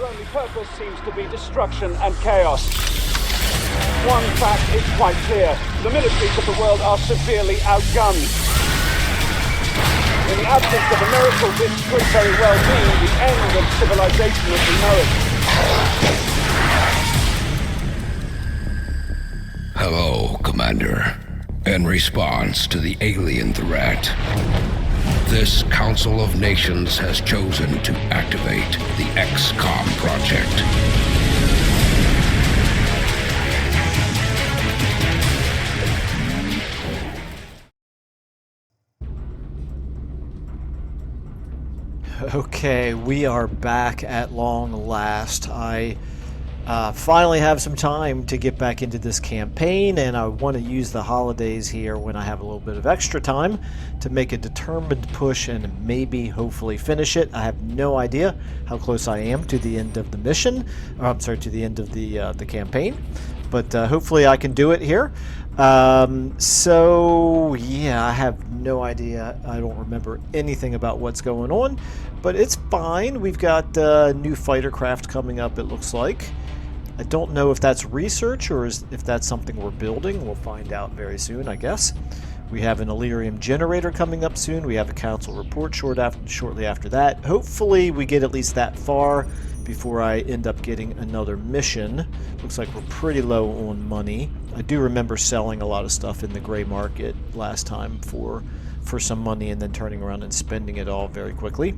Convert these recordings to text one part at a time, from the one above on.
only purpose seems to be destruction and chaos. One fact is quite clear. The militaries of the world are severely outgunned. In the absence of a miracle, this could very well mean the end of civilization as we know it. Hello, Commander. In response to the alien threat, this Council of Nations has chosen to activate the XCOM project. Okay, we are back at long last. I finally have some time to get back into this campaign, and I want to use the holidays here when I have a little bit of extra time to make a determined push and maybe hopefully finish it. I have no idea how close I am to the end of the mission, or I'm sorry, to the end of the campaign, but hopefully I can do it here. So yeah, I have no idea. I don't remember anything about what's going on, but it's fine. We've got new fighter craft coming up, it looks like. I don't know if that's research or if that's something we're building. We'll find out very soon, I guess. We have an Illyrium generator coming up soon. We have a council report shortly after that. Hopefully we get at least that far before I end up getting another mission. Looks like we're pretty low on money. I do remember selling a lot of stuff in the gray market last time for some money and then turning around and spending it all very quickly.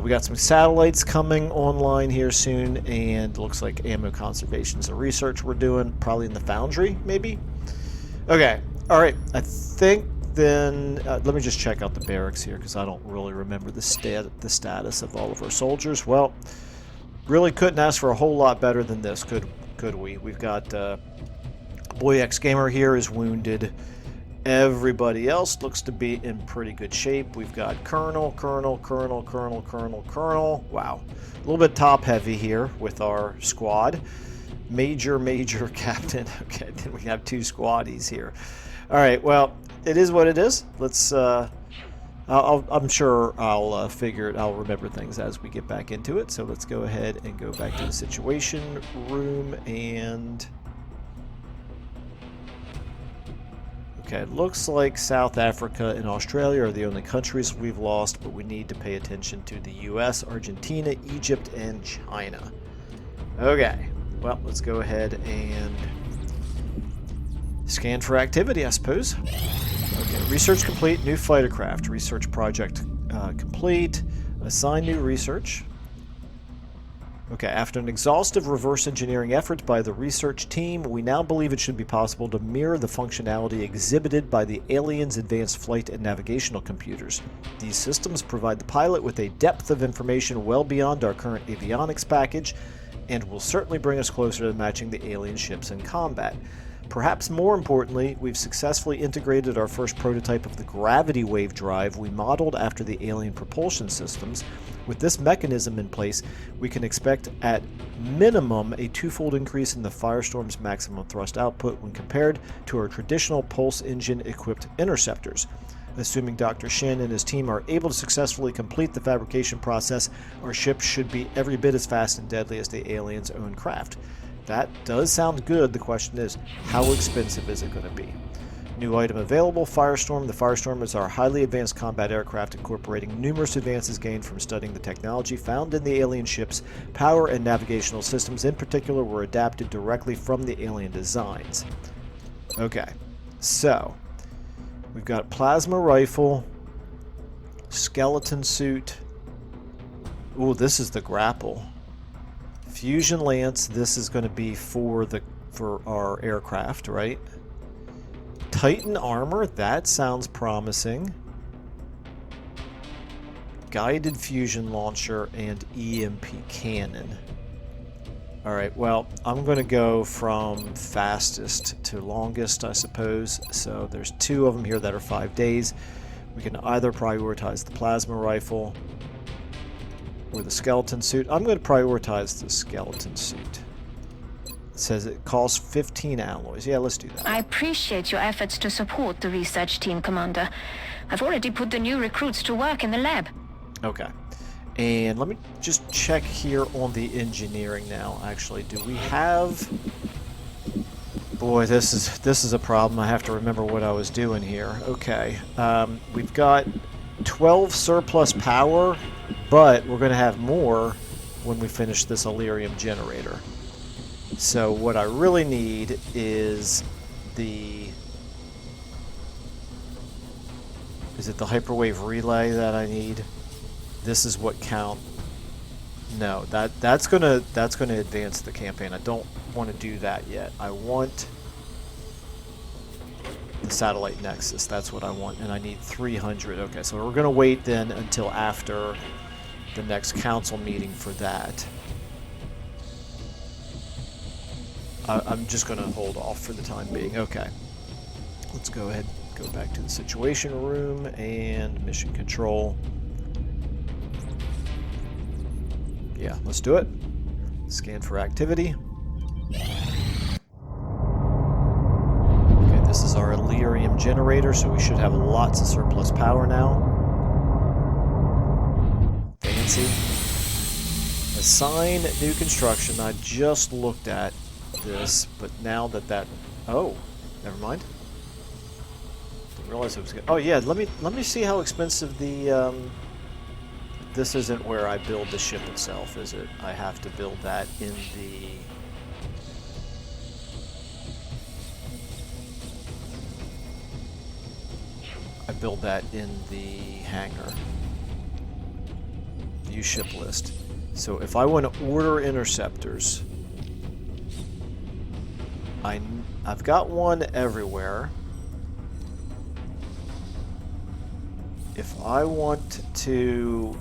We got some satellites coming online here soon, and looks like ammo conservation is the research we're doing, probably in the foundry, maybe? Okay, alright, I think then, let me just check out the barracks here, because I don't really remember the status of all of our soldiers. Well, really couldn't ask for a whole lot better than this, could we? We've got, Boy X Gamer here is wounded. Everybody else looks to be in pretty good shape. We've got Colonel. Wow. A little bit top heavy here with our squad. Major, Captain. Okay, then we have two squaddies here. All right, well, it is what it is. Let's, I'm sure I'll figure it, I'll remember things as we get back into it. So let's go ahead and go back to the situation room and... Okay, it looks like South Africa and Australia are the only countries we've lost, but we need to pay attention to the US, Argentina, Egypt, and China. Okay, well, let's go ahead and scan for activity, I suppose. Okay, research complete, new fighter craft. Research project complete. Assign new research. Okay, after an exhaustive reverse engineering effort by the research team, we now believe it should be possible to mirror the functionality exhibited by the aliens' advanced flight and navigational computers. These systems provide the pilot with a depth of information well beyond our current avionics package, and will certainly bring us closer to matching the alien ships in combat. Perhaps more importantly, we've successfully integrated our first prototype of the gravity wave drive we modeled after the alien propulsion systems. With this mechanism in place, we can expect at minimum a twofold increase in the Firestorm's maximum thrust output when compared to our traditional pulse engine equipped interceptors. Assuming Dr. Shin and his team are able to successfully complete the fabrication process, our ship should be every bit as fast and deadly as the aliens' own craft. That does sound good. The question is, how expensive is it going to be? New item available, Firestorm. The Firestorm is our highly advanced combat aircraft incorporating numerous advances gained from studying the technology found in the alien ships. Power and navigational systems in particular were adapted directly from the alien designs. Okay, so we've got plasma rifle, skeleton suit. Ooh, this is the grapple. Fusion lance, this is going to be for our aircraft, right? Titan armor, that sounds promising. Guided fusion launcher and EMP cannon. Alright, well, I'm going to go from fastest to longest, I suppose. So there's two of them here that are 5 days. We can either prioritize the plasma rifle or the skeleton suit. I'm going to prioritize the skeleton suit. It says it costs 15 alloys. Yeah, let's do that. I appreciate your efforts to support the research team, Commander. I've already put the new recruits to work in the lab. Okay. And let me just check here on the engineering now. Actually, do we have... Boy, this is a problem. I have to remember what I was doing here. Okay, we've got 12 surplus power, but we're going to have more when we finish this Illyrium generator. So what I really need is the... Is it the hyperwave relay that I need? This is what count. No, that's gonna advance the campaign. I don't want to do that yet. I want the satellite nexus. That's what I want, and I need 300. Okay, so we're gonna wait then until after the next council meeting for that. I'm just gonna hold off for the time being. Okay, let's go ahead, go back to the situation room and mission control. Yeah, let's do it. Scan for activity. Okay, this is our Illyrium generator, so we should have lots of surplus power now. Fancy. Assign new construction. I just looked at this, but now that... Oh, never mind. Didn't realize it was... Oh yeah, let me see how expensive the... This isn't where I build the ship itself, is it? I have to build that in the... I build that in the hangar. View ship list. So if I want to order interceptors, I've got one everywhere. If I want to...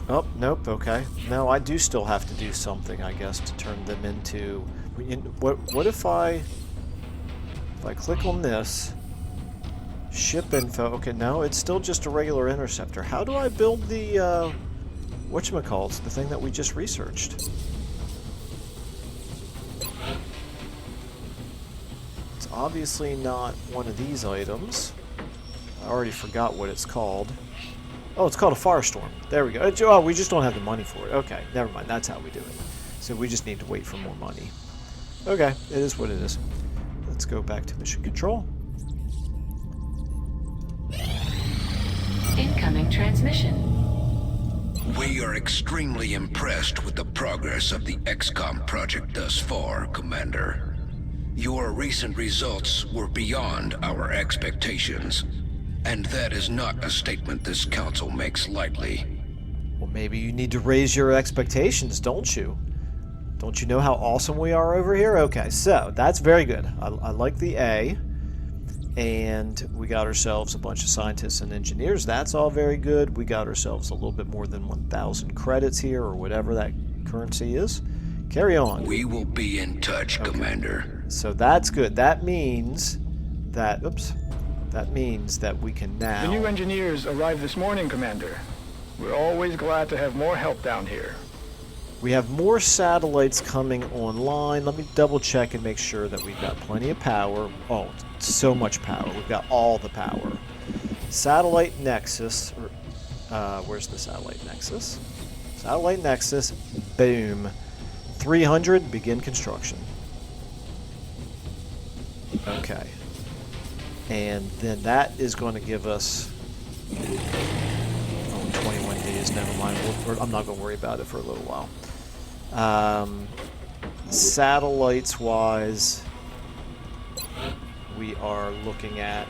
Oh, nope, okay. No, I do still have to do something, I guess, to turn them into... What if I click on this, ship info, okay, no, it's still just a regular interceptor. How do I build the, whatchamacalls, the thing that we just researched? It's obviously not one of these items. I already forgot what it's called. Oh, it's called a Firestorm. There we go. Oh, we just don't have the money for it. Okay, never mind. That's how we do it. So we just need to wait for more money. Okay, it is what it is. Let's go back to mission control. Incoming transmission. We are extremely impressed with the progress of the XCOM project thus far, Commander. Your recent results were beyond our expectations. And that is not a statement this council makes lightly. Well, maybe you need to raise your expectations, don't you? Don't you know how awesome we are over here? Okay, so that's very good. I like the A. And we got ourselves a bunch of scientists and engineers. That's all very good. We got ourselves a little bit more than 1,000 credits here, or whatever that currency is. Carry on. We will be in touch, okay. Commander. So that's good. That means that... Oops. That means that we can now... The new engineers arrived this morning, Commander. We're always glad to have more help down here. We have more satellites coming online. Let me double check and make sure that we've got plenty of power. Oh, so much power. We've got all the power. Satellite Nexus. Where's the Satellite Nexus? Satellite Nexus. Boom. 300. Begin construction. Okay. And then that is going to give us 21 days. Never mind. I'm not going to worry about it for a little while. Satellites-wise, we are looking at...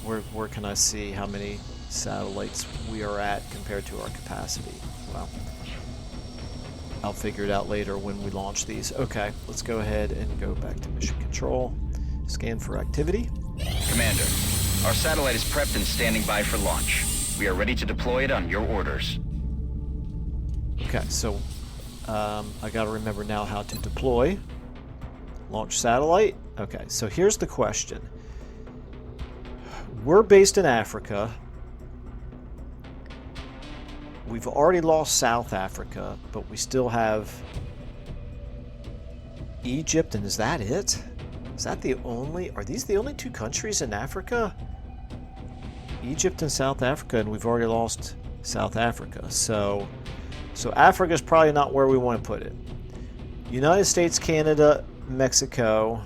Where can I see how many satellites we are at compared to our capacity? Well, I'll figure it out later when we launch these. Okay, let's go ahead and go back to mission control. Scan for activity. Commander, our satellite is prepped and standing by for launch. We are ready to deploy it on your orders. Okay, so I gotta remember now how to deploy. Launch satellite. Okay, so here's the question. We're based in Africa. We've already lost South Africa, but we still have Egypt, and is that it? Is that the only... Are these the only two countries in Africa? Egypt and South Africa, and we've already lost South Africa. So Africa is probably not where we want to put it. United States, Canada, Mexico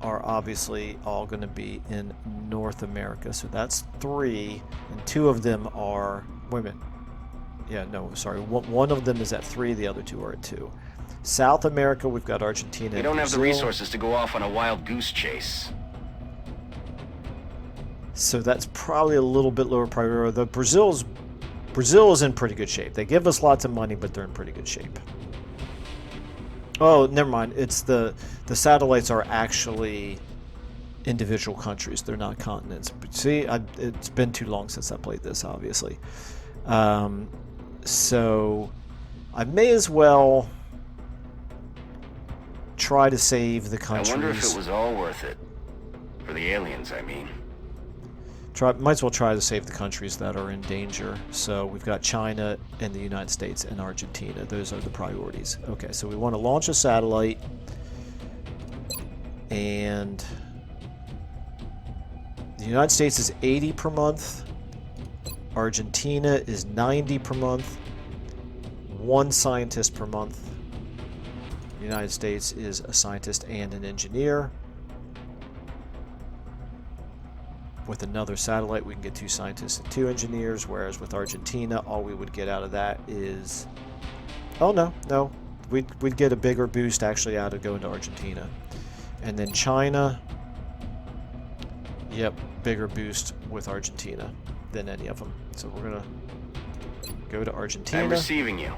are obviously all going to be in North America. So that's 3, and 2 of them are women. Yeah, no, sorry. One of them is at 3, the other 2 are at 2. South America, we've got Argentina. We don't and have the Brazil. resources to go off on a wild goose chase. So that's probably a little bit lower priority. The Brazil is in pretty good shape. They give us lots of money, but they're in pretty good shape. Oh, never mind. It's the satellites are actually individual countries. They're not continents. But see, it's been too long since I played this, obviously. So I may as well try to save the countries. I wonder if it was all worth it. For the aliens, I mean. Might as well try to save the countries that are in danger. So we've got China and the United States and Argentina. Those are the priorities. Okay, so we want to launch a satellite. And the United States is 80 per month. Argentina is 90 per month. 1 scientist per month. The United States is a scientist and an engineer. With another satellite, we can get 2 scientists and 2 engineers, whereas with Argentina, all we would get out of that is... Oh, no. We'd get a bigger boost actually out of going to Argentina. And then China... Yep, bigger boost with Argentina than any of them. So we're going to go to Argentina. I'm receiving you.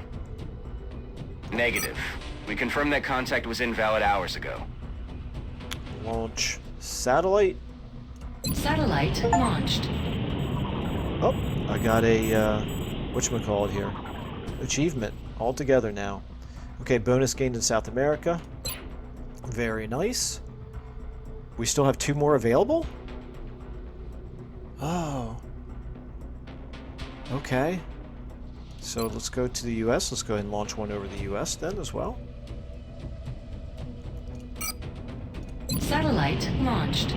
Negative. We confirmed that contact was invalid hours ago. Launch satellite. Satellite launched. Oh, I got a, whatchamacallit here. Achievement altogether now. Okay, bonus gained in South America. Very nice. We still have 2 more available? Oh. Okay. So let's go to the US. Let's go ahead and launch one over the US then as well. Satellite launched.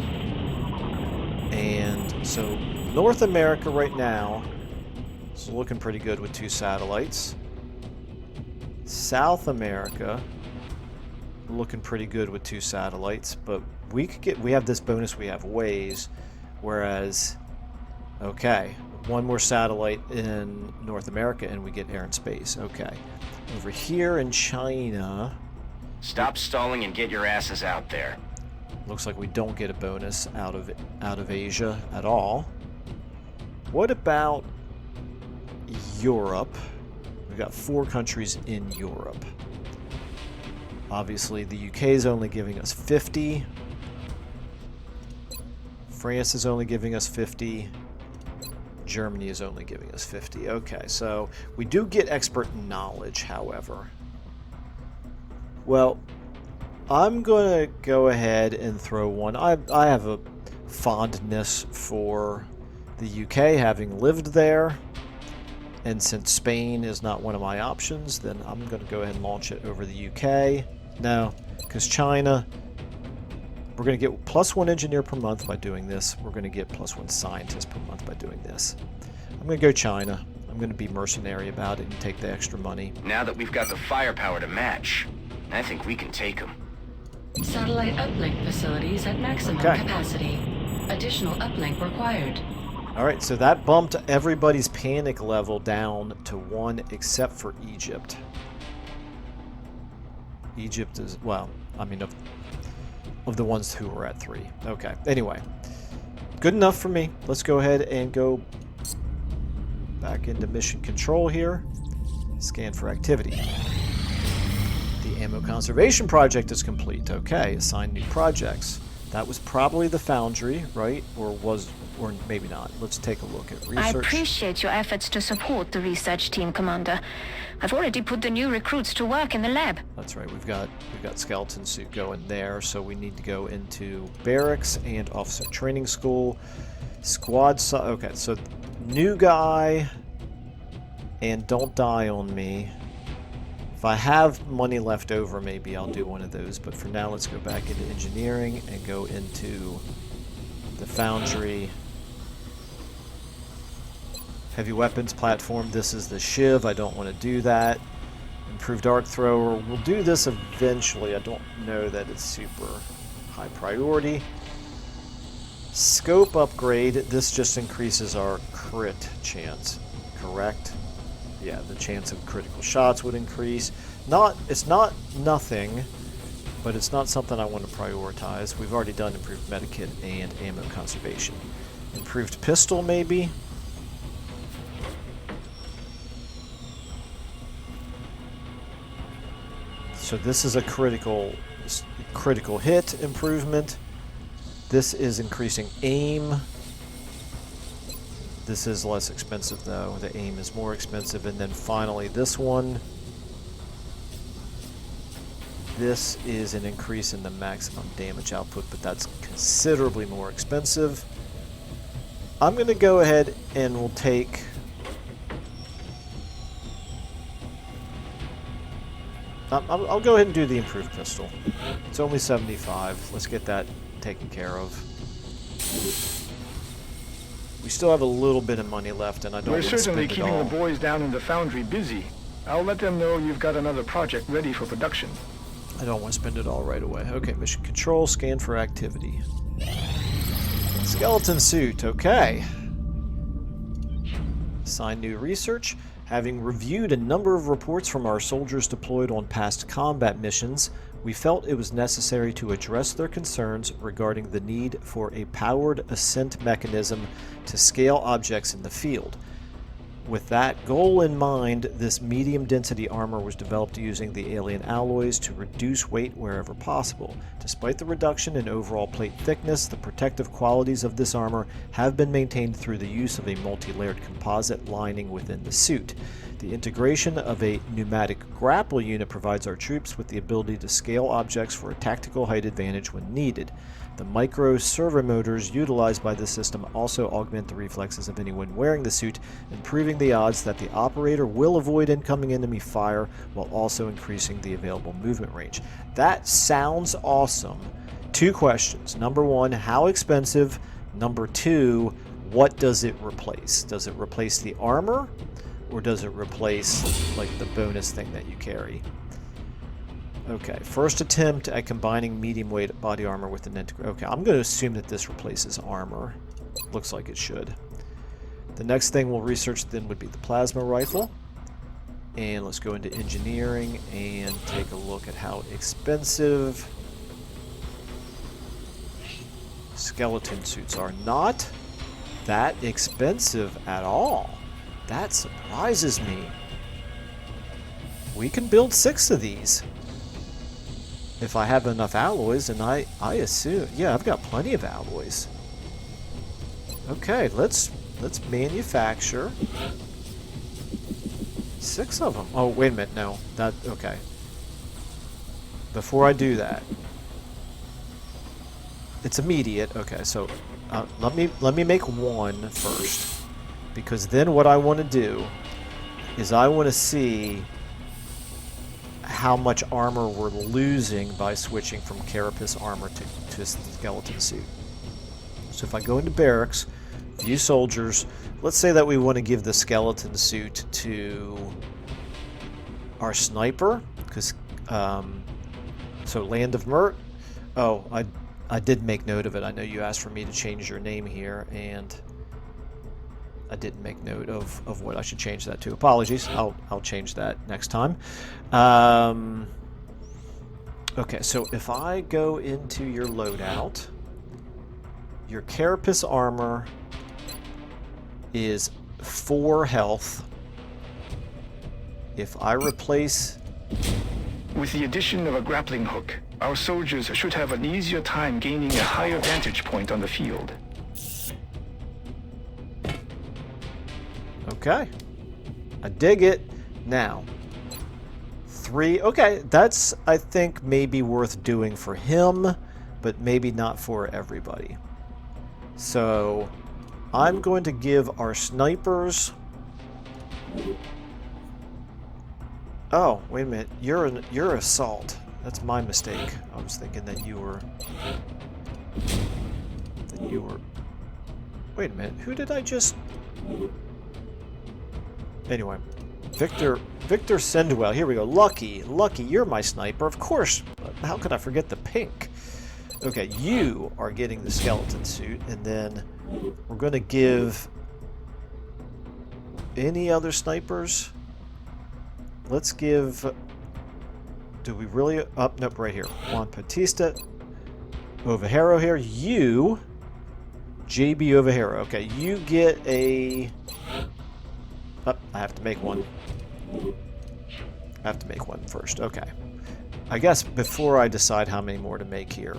And so North America right now is looking pretty good with 2 satellites. South America looking pretty good with 2 satellites, but we have this bonus, we have ways, whereas okay, 1 more satellite in North America and we get air and space. Okay. Over here in China, Stop stalling and get your asses out there. looks like we don't get a bonus out of Asia at all. What about Europe? We've got 4 countries in Europe. Obviously, the UK is only giving us 50. France is only giving us 50. Germany is only giving us 50. Okay, so we do get expert knowledge, however. Well, I'm going to go ahead and throw one. I have a fondness for the UK, having lived there. And since Spain is not one of my options, then I'm going to go ahead and launch it over the UK. No, because China, we're going to get +1 engineer per month by doing this. We're going to get +1 scientist per month by doing this. I'm going to go China. I'm going to be mercenary about it and take the extra money. Now that we've got the firepower to match, I think we can take them. Satellite uplink facilities at maximum Okay. capacity. Additional uplink required. Alright, so that bumped everybody's panic level down to 1 except for Egypt. Egypt is, well, I mean, of the ones who were at 3. Okay, anyway. Good enough for me. Let's go ahead and go back into mission control here. Scan for activity. The ammo conservation project is complete. Okay, assign new projects. That was probably the foundry, right? Or maybe not. Let's take a look at research. I appreciate your efforts to support the research team, Commander. I've already put the new recruits to work in the lab. That's right. We've got skeleton suit going there, so we need to go into barracks and officer training school. Okay, so new guy and don't die on me. If I have money left over, maybe I'll do one of those. But for now, let's go back into engineering and go into the foundry Heavy weapons platform. This is the Shiv. I don't want to do that. Improved arc thrower. We'll do this eventually. I don't know that it's super high priority. Scope upgrade. This just increases our crit chance. Correct? Yeah, the chance of critical shots would increase. It's not nothing, but it's not something I want to prioritize. We've already done improved medikit and ammo conservation. Improved pistol, maybe? So this is a critical hit improvement. This is increasing aim. This is less expensive though. The aim is more expensive. And then finally this one. This is an increase in the maximum damage output, but that's considerably more expensive. I'm going to go ahead and we'll take... I'll go ahead and do the improved pistol. It's only 75. Let's get that taken care of. We still have a little bit of money left, and I don't want to spend it all. We're certainly keeping the boys down in the foundry busy. I'll let them know you've got another project ready for production. I don't want to spend it all right away. Okay, mission control, scan for activity. Skeleton suit, okay. Assign new research. Having reviewed a number of reports from our soldiers deployed on past combat missions, we felt it was necessary to address their concerns regarding the need for a powered ascent mechanism to scale objects in the field. With that goal in mind, this medium-density armor was developed using the alien alloys to reduce weight wherever possible. Despite the reduction in overall plate thickness, the protective qualities of this armor have been maintained through the use of a multi-layered composite lining within the suit. The integration of a pneumatic grapple unit provides our troops with the ability to scale objects for a tactical height advantage when needed. The micro servo motors utilized by this system also augment the reflexes of anyone wearing the suit, improving the odds that the operator will avoid incoming enemy fire while also increasing the available movement range. That sounds awesome. 2 questions. Number 1, how expensive? Number 2, what does it replace? Does it replace the armor? Or does it replace, like, the bonus thing that you carry? Okay, first attempt at combining medium weight body armor with an integrated... Okay, I'm going to assume that this replaces armor. Looks like it should. The next thing we'll research then would be the plasma rifle. And let's go into engineering and take a look at how expensive skeleton suits are. Not that expensive at all. That surprises me. We can build 6 of these. If I have enough alloys, and I assume... Yeah, I've got plenty of alloys. Okay, let's manufacture 6 of them. Oh, wait a minute, no. Okay. Before I do that... It's immediate. Okay, so let me make 1 first. Because then what I want to do is I want to see how much armor we're losing by switching from carapace armor to skeleton suit. So if I go into barracks, view soldiers, let's say that we want to give the skeleton suit to our sniper, because so Land of Mert. Oh, I did make note of it. I know you asked for me to change your name here, and I didn't make note of what I should change that to. Apologies. I'll change that next time. Okay, so if I go into your loadout, your carapace armor is 4 health. If I replace... With the addition of a grappling hook, our soldiers should have an easier time gaining a higher vantage point on the field. Okay. I dig it. Now, 3. Okay, that's, I think, maybe worth doing for him, but maybe not for everybody. So, I'm going to give our snipers... Oh, wait a minute. You're assault. That's my mistake. I was thinking that you were... Wait a minute. Who did I just... Anyway, Victor Sendwell. Here we go. Lucky, you're my sniper. Of course. How could I forget the pink? Okay, you are getting the skeleton suit, and then we're going to give any other snipers. Let's give. Do we really? Up, nope, right here. Juan Bautista, Ovejero here. You, JB Ovejero. Okay, you get a. Oh, I have to make one. I have to make one first. Okay. I guess before I decide how many more to make here,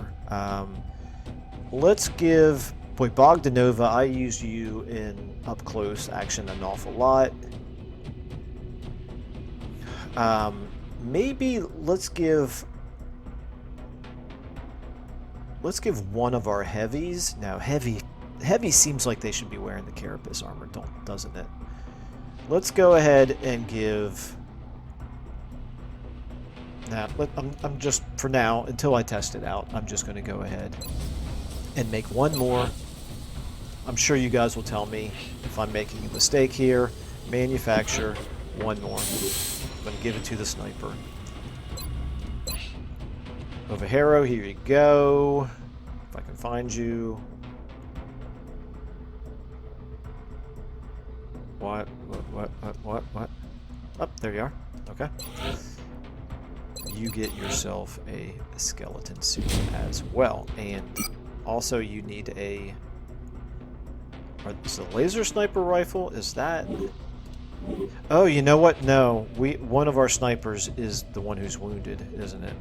let's give. Boy, Bogdanova, I use you in up close action an awful lot. Maybe let's give one of our heavies. Now, heavy seems like they should be wearing the Carapace armor, doesn't it? Let's go ahead and give. Now, I'm just for now until I test it out. I'm just going to go ahead and make one more. I'm sure you guys will tell me if I'm making a mistake here. Manufacture one more. I'm going to give it to the sniper. Ovejero, here you go. If I can find you. What? Oh, there you are. Okay. You get yourself a skeleton suit as well. And also you need a... Is the laser sniper rifle? Is that... Oh, you know what? No. One of our snipers is the one who's wounded, isn't it?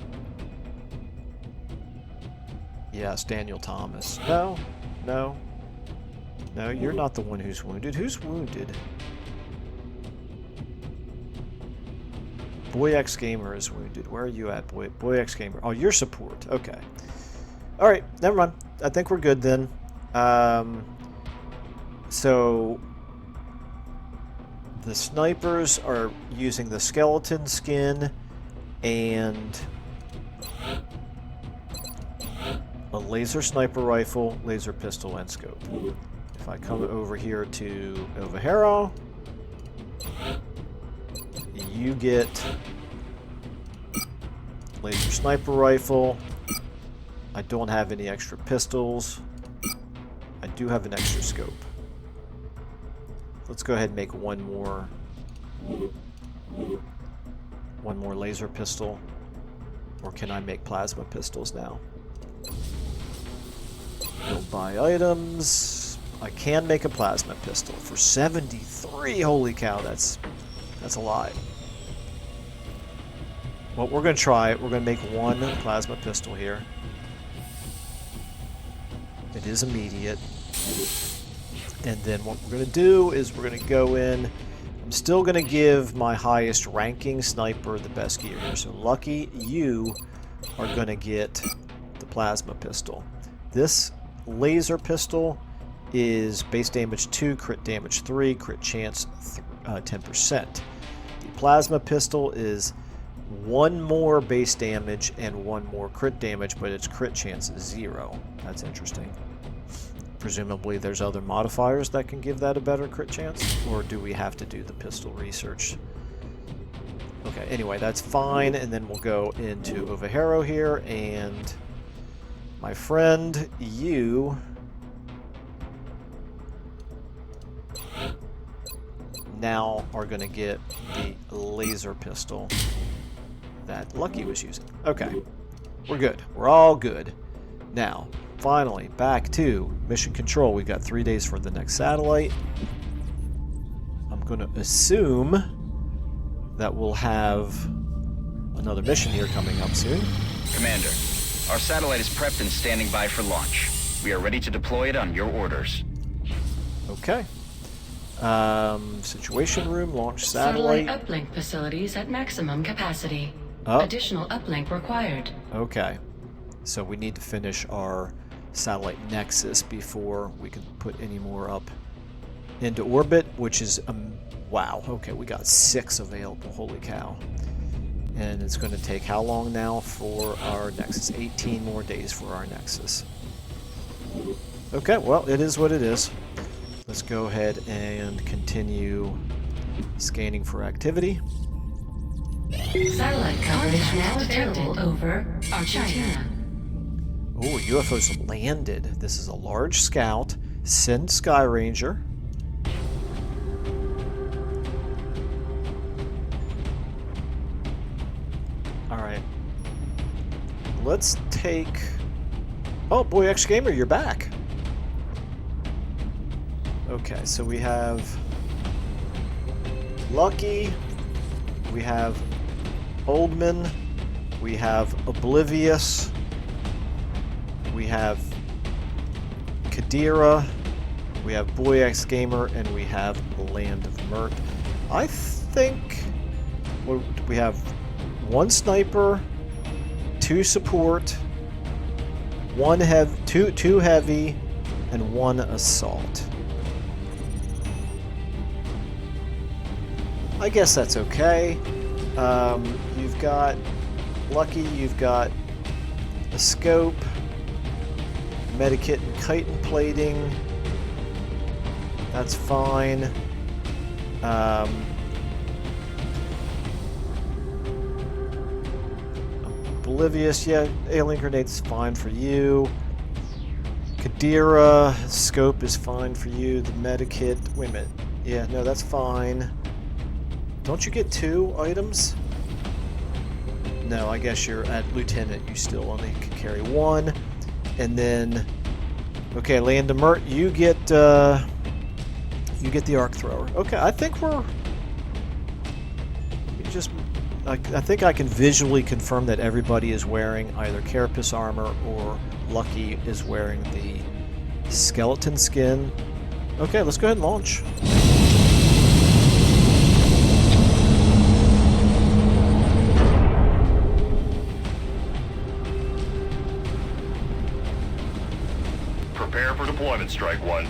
Yes, Daniel Thomas. No. No, you're not the one who's wounded. Who's wounded? Boy X Gamer is wounded. Where are you at, Boy X Gamer? Oh, you're support. Okay. Alright, never mind. I think we're good then. So the snipers are using the skeleton skin and a laser sniper rifle, laser pistol, and scope. If I come over here to Ovejero, you get laser sniper rifle. I don't have any extra pistols. I do have an extra scope. Let's go ahead and make one more laser pistol. Or can I make plasma pistols now? Don't buy items. I can make a plasma pistol for 73. Holy cow, that's a lot. Well, we're going to try it. We're going to make one plasma pistol here. It is immediate. And then what we're going to do is we're going to go in. I'm still going to give my highest ranking sniper the best gear here. So Lucky, you are going to get the plasma pistol. This laser pistol is base damage 2, crit damage 3, crit chance 10%. The plasma pistol is 1 more base damage and 1 more crit damage, but its crit chance is 0. That's interesting. Presumably there's other modifiers that can give that a better crit chance, or do we have to do the pistol research? Okay, anyway, that's fine, and then we'll go into Ovejero here, and my friend, you now are going to get the laser pistol that Lucky was using. Okay, we're good. We're all good. Now, finally, back to mission control. We've got 3 days for the next satellite. I'm going to assume that we'll have another mission here coming up soon. Commander, our satellite is prepped and standing by for launch. We are ready to deploy it on your orders. Okay. Situation room, launch satellite. Satellite uplink facilities at maximum capacity. Oh. Additional uplink required. Okay. So we need to finish our satellite nexus before we can put any more up into orbit, which is wow. Okay, we got 6 available. Holy cow. And it's going to take how long now for our nexus? 18 more days for our nexus. Okay, well, it is what it is. Let's go ahead and continue Scanning for activity. Satellite coverage now detected over Argentina. Oh, UFO's landed. This is a large scout. Send Sky Ranger. Alright. Let's take... Oh, boy, X-Gamer, you're back. Okay, so we have Lucky, we have Oldman, we have Oblivious, we have Kadira, we have Boy X-Gamer, and we have Land of Mert. I think we have one sniper, two support, two heavy, and one assault. I guess that's okay. You've got Lucky, you've got a scope, medikit and chitin plating. That's fine. Oblivious, yeah, alien grenade's fine for you. Kadira, scope is fine for you. The medikit, wait a minute. Yeah, no, that's fine. Don't you get 2 items? No, I guess you're at Lieutenant. You still only can carry 1. And then, okay, Land of Mert, you get the arc thrower. Okay, I think we're... I think I can visually confirm that everybody is wearing either carapace armor or Lucky is wearing the skeleton skin. Okay, let's go ahead and launch. Prepare for deployment, Strike One.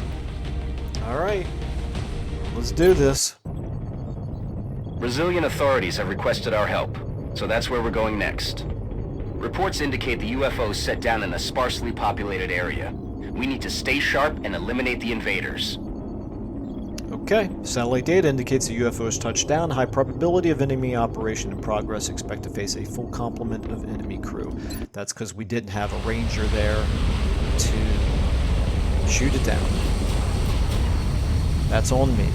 Alright, let's do this. Brazilian authorities have requested our help, so that's where we're going next. Reports indicate the UFOs set down in a sparsely populated area. We need to stay sharp and eliminate the invaders. Okay, satellite data indicates the UFOs touched down. High probability of enemy operation in progress. Expect to face a full complement of enemy crew. That's because we didn't have a ranger there to shoot it down. That's on me.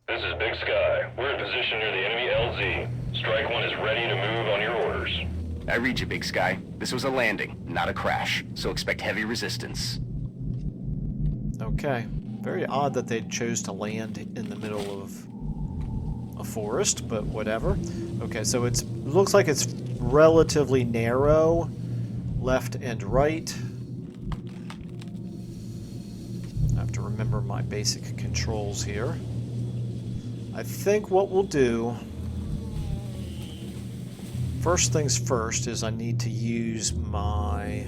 This is Big Sky. We're in position near the enemy LZ. Strike One is ready to move on your orders. I read you, Big Sky. This was a landing, not a crash, so expect heavy resistance. Okay. Very odd that they chose to land in the middle of a forest, but whatever. Okay, so it looks like it's relatively narrow, left and right. I have to remember my basic controls here. I think what we'll do, first things first, is I need to use my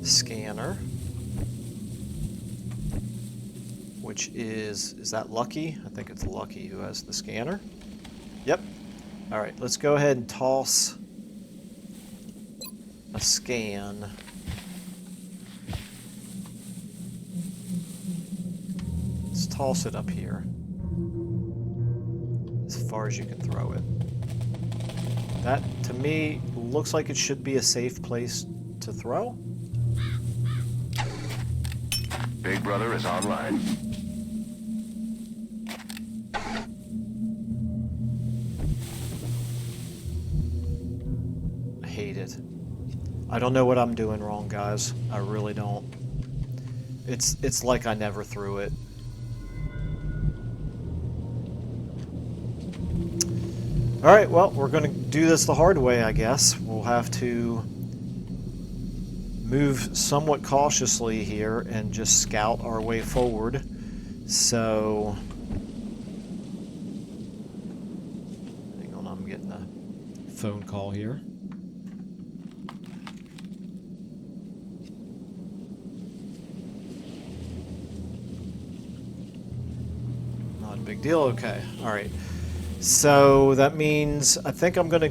scanner, which is that Lucky? I think it's Lucky who has the scanner. Yep. Alright, let's go ahead and toss a scan. Let's toss it up here. As far as you can throw it. That, to me, looks like it should be a safe place to throw. Big Brother is online. I hate it. I don't know what I'm doing wrong, guys. I really don't. It's like I never threw it. Alright, well, we're going to do this the hard way, I guess. We'll have to move somewhat cautiously here and just scout our way forward. So... hang on, I'm getting a phone call here. Not a big deal, okay. Alright. So that means I think I'm going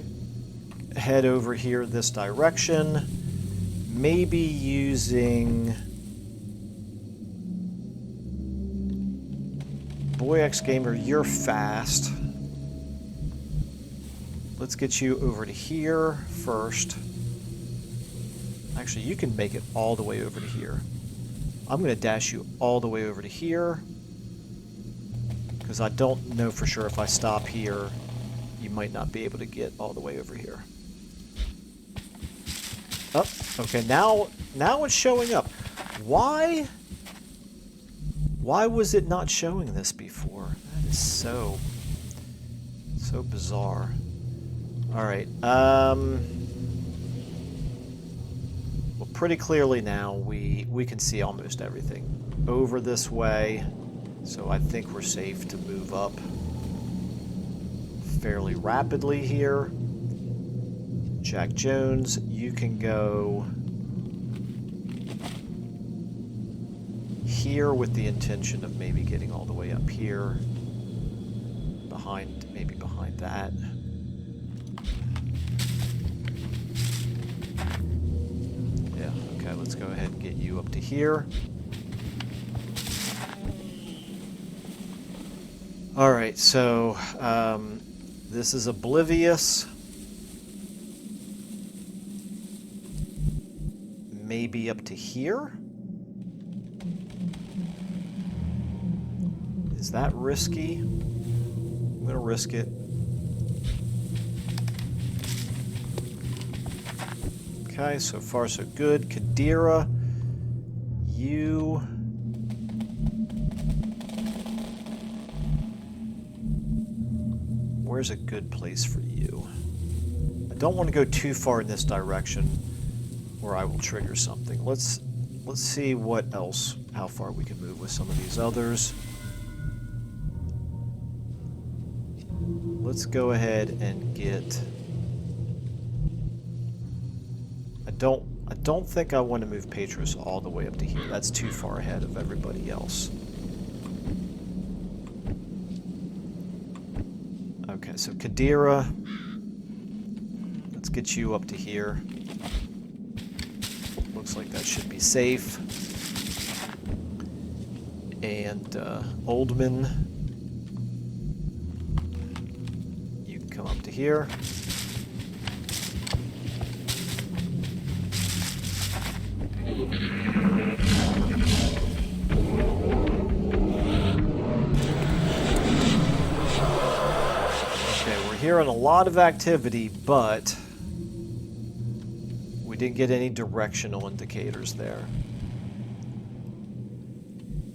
to head over here this direction. Maybe using... Boy X Gamer, you're fast. Let's get you over to here first. Actually, you can make it all the way over to here. I'm going to dash you all the way over to here. Because I don't know for sure if I stop here, you might not be able to get all the way over here. Oh, okay, now it's showing up. Why was it not showing this before? That is so bizarre. Alright, well, pretty clearly now we can see almost everything over this way, so I think we're safe to move up fairly rapidly here. Jack Jones, you can go here with the intention of maybe getting all the way up here, maybe behind that. Yeah, okay, let's go ahead and get you up to here. Alright, so this is Oblivious. Maybe up to here? Is that risky? I'm gonna risk it. Okay, so far so good. Kadira, you... Where's a good place for you? I don't want to go too far in this direction or I will trigger something. Let's see what else, how far we can move with some of these others. Let's go ahead and get... I don't think I want to move Patros all the way up to here. That's too far ahead of everybody else. Okay, so Kadira, let's get you up to here. Looks like that should be safe. And Oldman, you can come up to here. Hearing a lot of activity, but we didn't get any directional indicators there.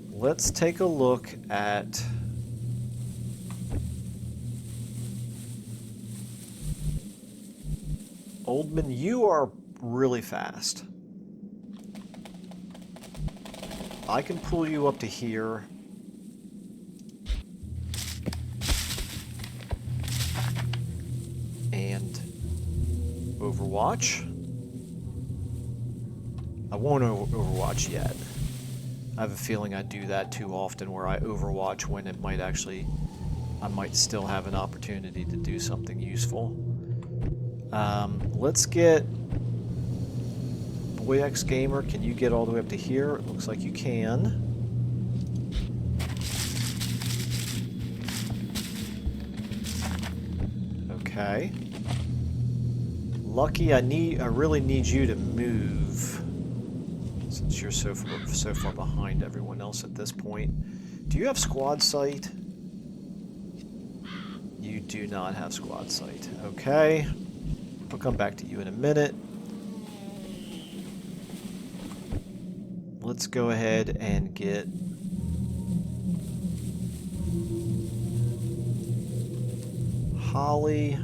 Let's take a look at Oldman. You are really fast. I can pull you up to here. And Overwatch. I won't Overwatch yet. I have a feeling I do that too often where I Overwatch when it might actually, I might still have an opportunity to do something useful. Let's get Boy X Gamer. Can you get all the way up to here? It looks like you can. Okay. Lucky, I really need you to move since you're so far behind everyone else at this point. Do you have squad sight? You do not have squad sight. Okay. I'll come back to you in a minute. Let's go ahead and get Holly.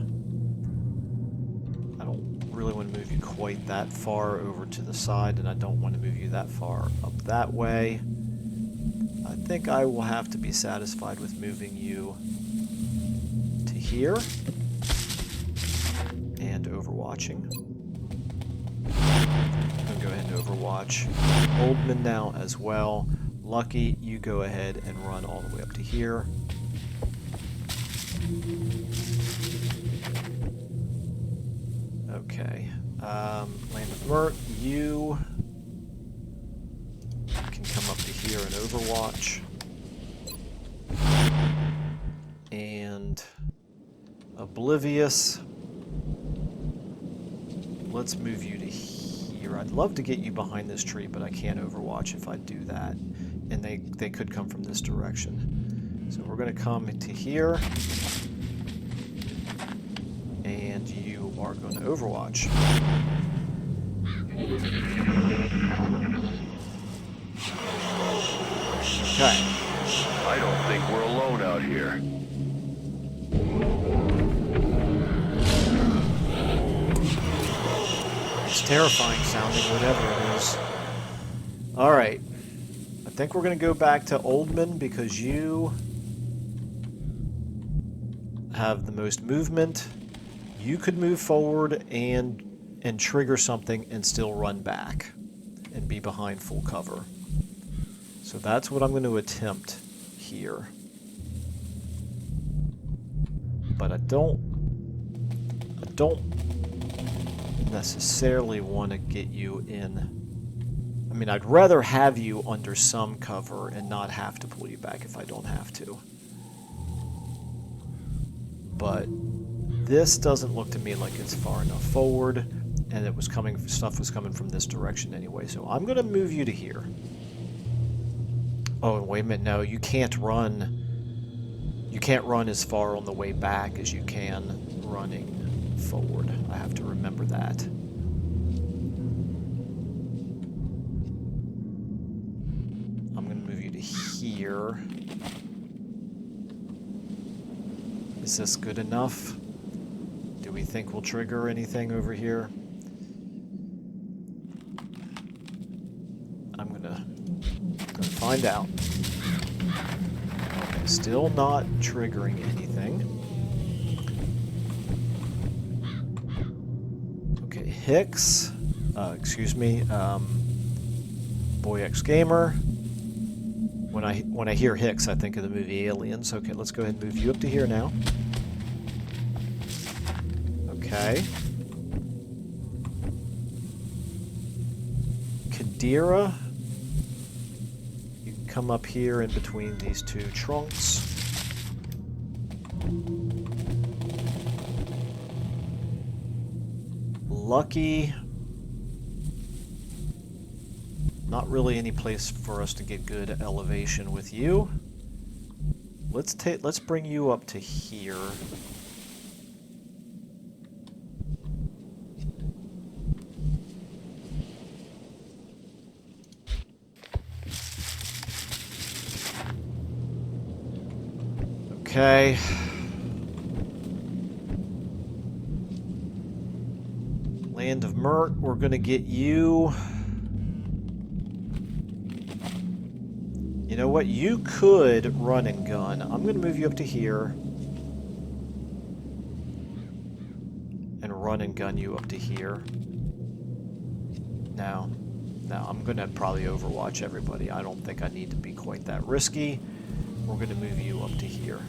I don't really want to move you quite that far over to the side, and I don't want to move you that far up that way. I think I will have to be satisfied with moving you to here and overwatching. I'll go ahead and overwatch Oldman now as well. Lucky, you go ahead and run all the way up to here. Okay. Land of Mert, you can come up to here and Overwatch. And Oblivious. Let's move you to here. I'd love to get you behind this tree, but I can't Overwatch if I do that. And they could come from this direction. So we're going to come to here. And you are going to Overwatch. Okay. I don't think we're alone out here. It's terrifying sounding, whatever it is. Alright. I think we're going to go back to Oldman because you have the most movement. You could move forward and trigger something and still run back and be behind full cover. So that's what I'm going to attempt here. But I don't necessarily want to get you in. I mean, I'd rather have you under some cover and not have to pull you back if I don't have to. But this doesn't look to me like it's far enough forward, and it was coming. Stuff was coming from this direction anyway. So I'm going to move you to here. Oh, wait a minute. No, you can't run. You can't run as far on the way back as you can running forward. I have to remember that. I'm going to move you to here. Is this good enough? Do we think we'll trigger anything over here? I'm gonna find out. Okay, still not triggering anything. Okay, Hicks. Excuse me. Boy X Gamer. When I hear Hicks, I think of the movie Aliens. Okay, let's go ahead and move you up to here now. Okay. Kadira. You can come up here in between these two trunks. Lucky. Not really any place for us to get good elevation with you. Let's bring you up to here. Okay. Land of Mert, we're gonna get you. You know what? You could run and gun. I'm going to move you up to here. And run and gun you up to here. No, I'm going to probably overwatch everybody. I don't think I need to be quite that risky. We're going to move you up to here.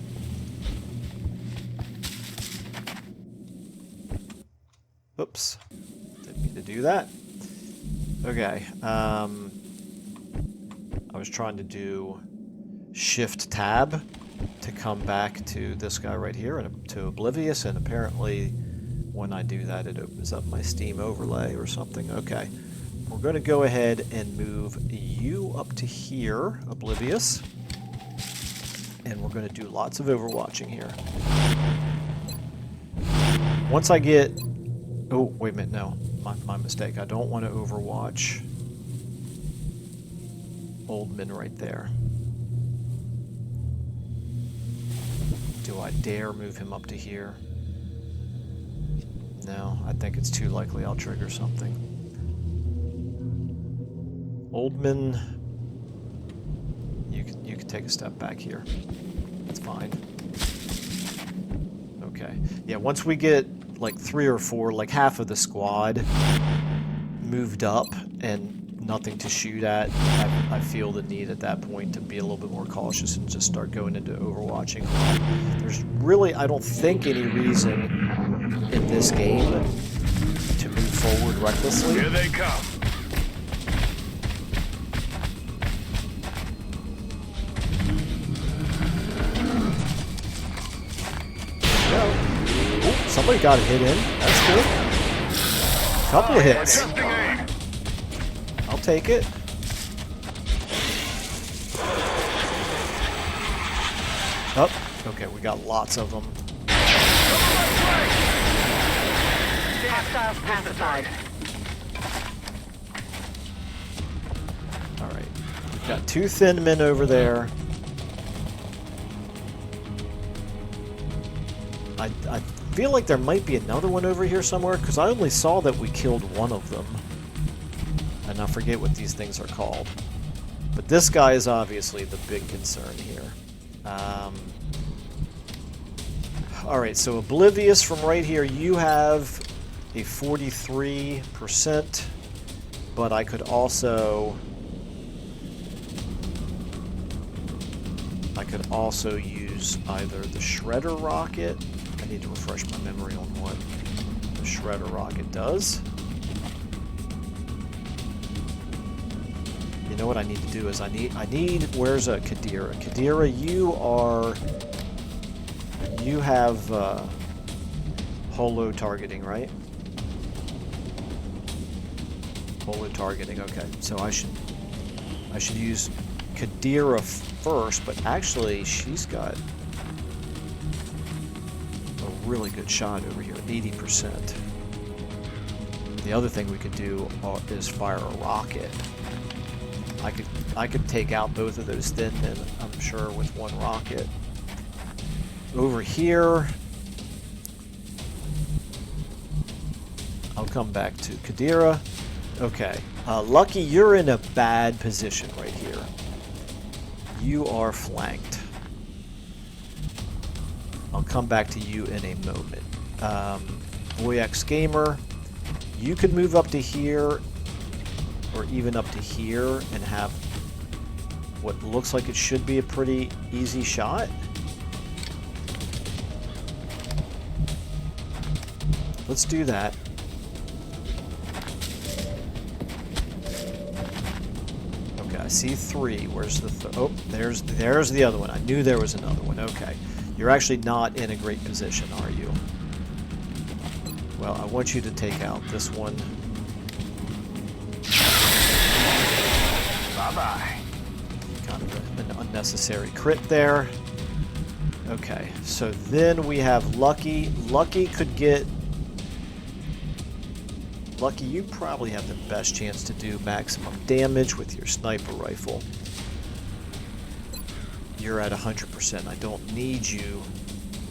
Oops. Didn't mean to do that. Okay. I was trying to do Shift Tab to come back to this guy right here and to Oblivious, and apparently when I do that it opens up my Steam overlay or something. Okay, we're going to go ahead and move you up to here, Oblivious, and we're going to do lots of overwatching here. Once I get... Oh, wait a minute, no, my mistake. I don't want to overwatch Oldman right there. Do I dare move him up to here? No, I think it's too likely I'll trigger something. Oldman, you can take a step back here. That's fine. Okay. Yeah, once we get like 3 or 4, like half of the squad moved up and nothing to shoot at, I feel the need at that point to be a little bit more cautious and just start going into overwatching. There's really, I don't think, any reason in this game forward recklessly. Here they come. Ooh, somebody got a hit in. That's good. Couple of hits. I'll take it. Oh, okay, we got lots of them. Hostiles pacified. Alright. We've got 2 thin men over there. I feel like there might be another one over here somewhere, because I only saw that we killed one of them. And I forget what these things are called. But this guy is obviously the big concern here. Alright, so Oblivious from right here, you have a 43%, but I could also use either the Shredder Rocket. I need to refresh my memory on what the Shredder Rocket does. You know what I need to do is I need where's a Kadira? Kadira, you have holo targeting, right? Holo targeting, okay. So I should use Kadira first, but actually she's got a really good shot over here, 80%. The other thing we could do is fire a rocket. I could take out both of those thin men, I'm sure, with one rocket. Over here, I'll come back to Kadira. Okay, Lucky, you're in a bad position right here. You are flanked. I'll come back to you in a moment. Boyx Gamer, you could move up to here, or even up to here, and have what looks like it should be a pretty easy shot. Let's do that. Okay, I see 3. Where's the oh, there's the other one. I knew there was another one. Okay. You're actually not in a great position, are you? Well, I want you to take out this one. Bye-bye. Kind of an unnecessary crit there. Okay, so then we have Lucky. Lucky could get... Lucky, you probably have the best chance to do maximum damage with your sniper rifle. You're at 100%. I don't need you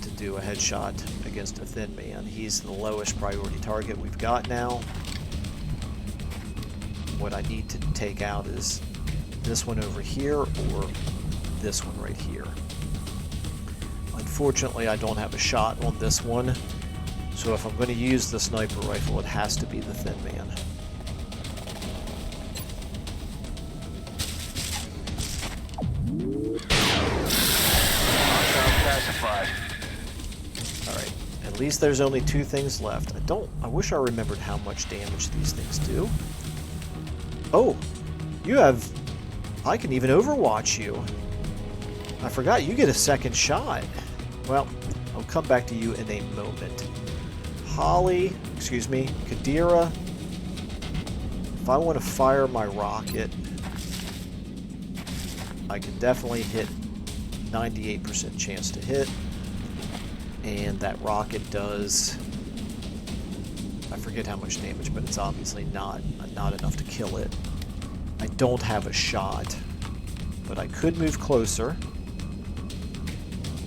to do a headshot against a thin man. He's the lowest priority target we've got now. What I need to take out is this one over here or this one right here. Unfortunately, I don't have a shot on this one. So if I'm going to use the sniper rifle, it has to be the thin man. Alright, at least there's only 2 things left. I wish I remembered how much damage these things do. Oh, you have... I can even overwatch you. I forgot, you get a second shot. Well, I'll come back to you in a moment. Holly, excuse me, Kadira, if I want to fire my rocket, I can definitely hit 98% chance to hit, and that rocket does, I forget how much damage, but it's obviously not enough to kill it. I don't have a shot, but I could move closer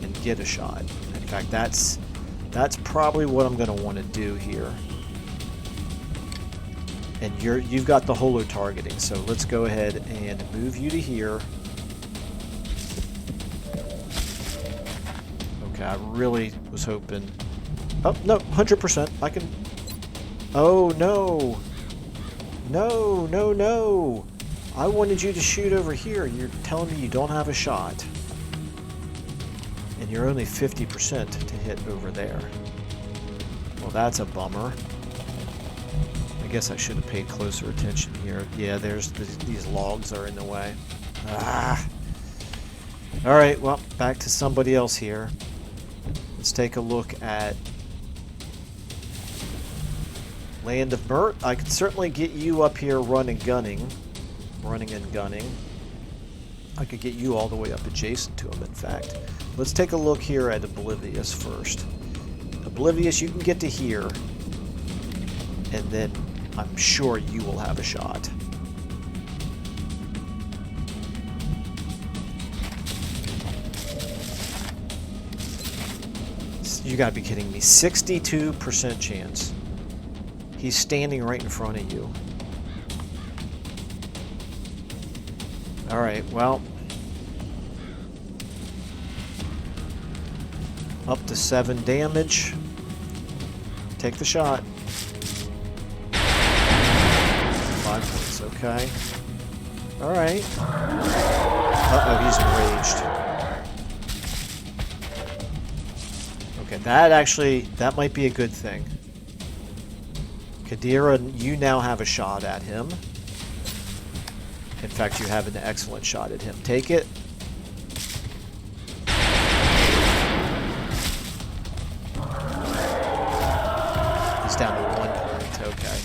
and get a shot. In fact, that's probably what I'm going to want to do here. And you've got the holo targeting, so let's go ahead and move you to here. Okay, I really was hoping... Oh, no, 100%. I can... Oh, no. No, no, no. I wanted you to shoot over here. You're telling me you don't have a shot. And you're only 50% to hit over there. Well, that's a bummer. guess I should have paid closer attention here. Yeah, these logs are in the way. Ah. All right, well, back to somebody else here. Let's take a look at Land of Mert. I could certainly get you up here running and gunning. I could get you all the way up adjacent to him, in fact. Let's take a look here at Oblivious first. Oblivious, you can get to here, and then I'm sure you will have a shot. You gotta be kidding me. 62% chance. He's standing right in front of you. Alright, well. Up to 7 damage. Take the shot. 5 points, okay. Alright. Uh-oh, he's enraged. Okay, that might be a good thing. Kadira, you now have a shot at him. In fact, you have an excellent shot at him. Take it. He's down to 1 point. Okay.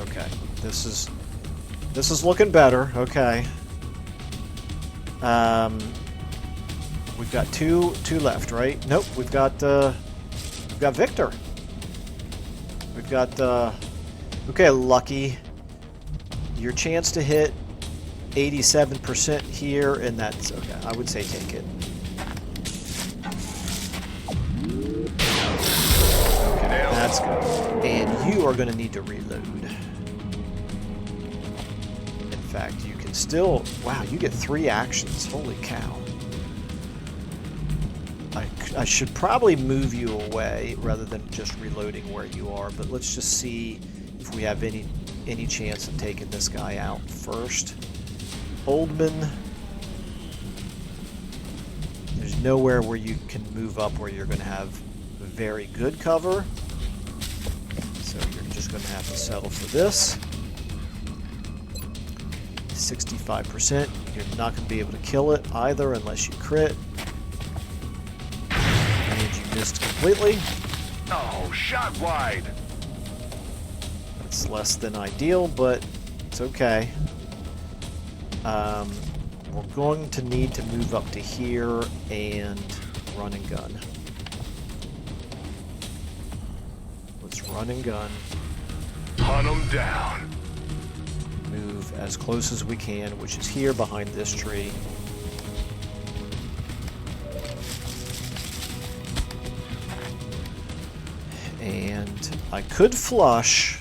Okay. This is looking better. Okay. We've got two left, right? Nope. We've got Victor. We've got okay, Lucky. Your chance to hit 87% here, and that's okay. I would say take it. Okay, that's good. And you are going to need to reload. In fact, you can still... Wow, you get 3 actions. Holy cow. I should probably move you away rather than just reloading where you are, but let's just see if we have any chance of taking this guy out first. Oldman. There's nowhere where you can move up where you're going to have very good cover. So you're just going to have to settle for this. 65%. You're not going to be able to kill it either unless you crit. And you missed completely. Oh, shot wide. It's less than ideal, but it's okay. We're going to need to move up to here and run and gun. Let's run and gun. Hunt them down. Move as close as we can, which is here behind this tree. And I could flush.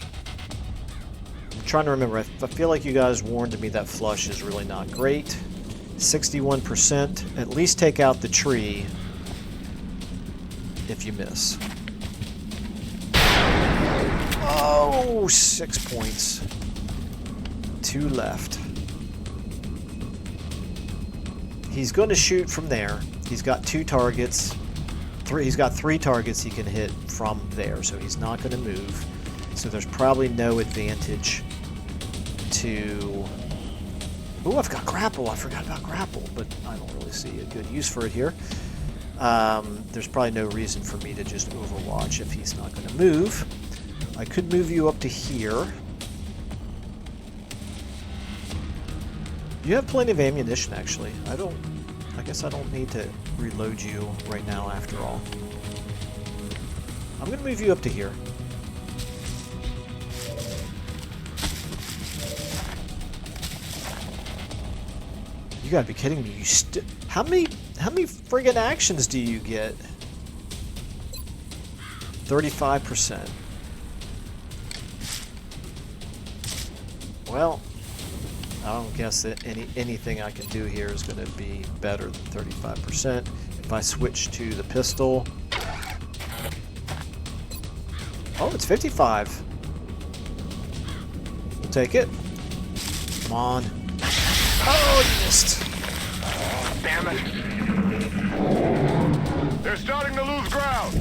I'm trying to remember. I feel like you guys warned me that flush is really not great. 61%. At least take out the tree if you miss. Oh, 6 points. 2 left. He's going to shoot from there. He's got 2 targets. He's got 3 targets he can hit from there, so he's not going to move. So there's probably no advantage to... Ooh, I've got grapple. I forgot about grapple, but I don't really see a good use for it here. There's probably no reason for me to just overwatch if he's not going to move. I could move you up to here. You have plenty of ammunition, actually. I guess I don't need to reload you right now after all. I'm going to move you up to here. You gotta be kidding me. How many friggin' actions do you get? 35%. Well, I don't guess that anything I can do here is going to be better than 35%. If I switch to the pistol... Oh, it's 55. We'll take it. Come on. Oh, you missed. Oh, damn it. They're starting to lose ground.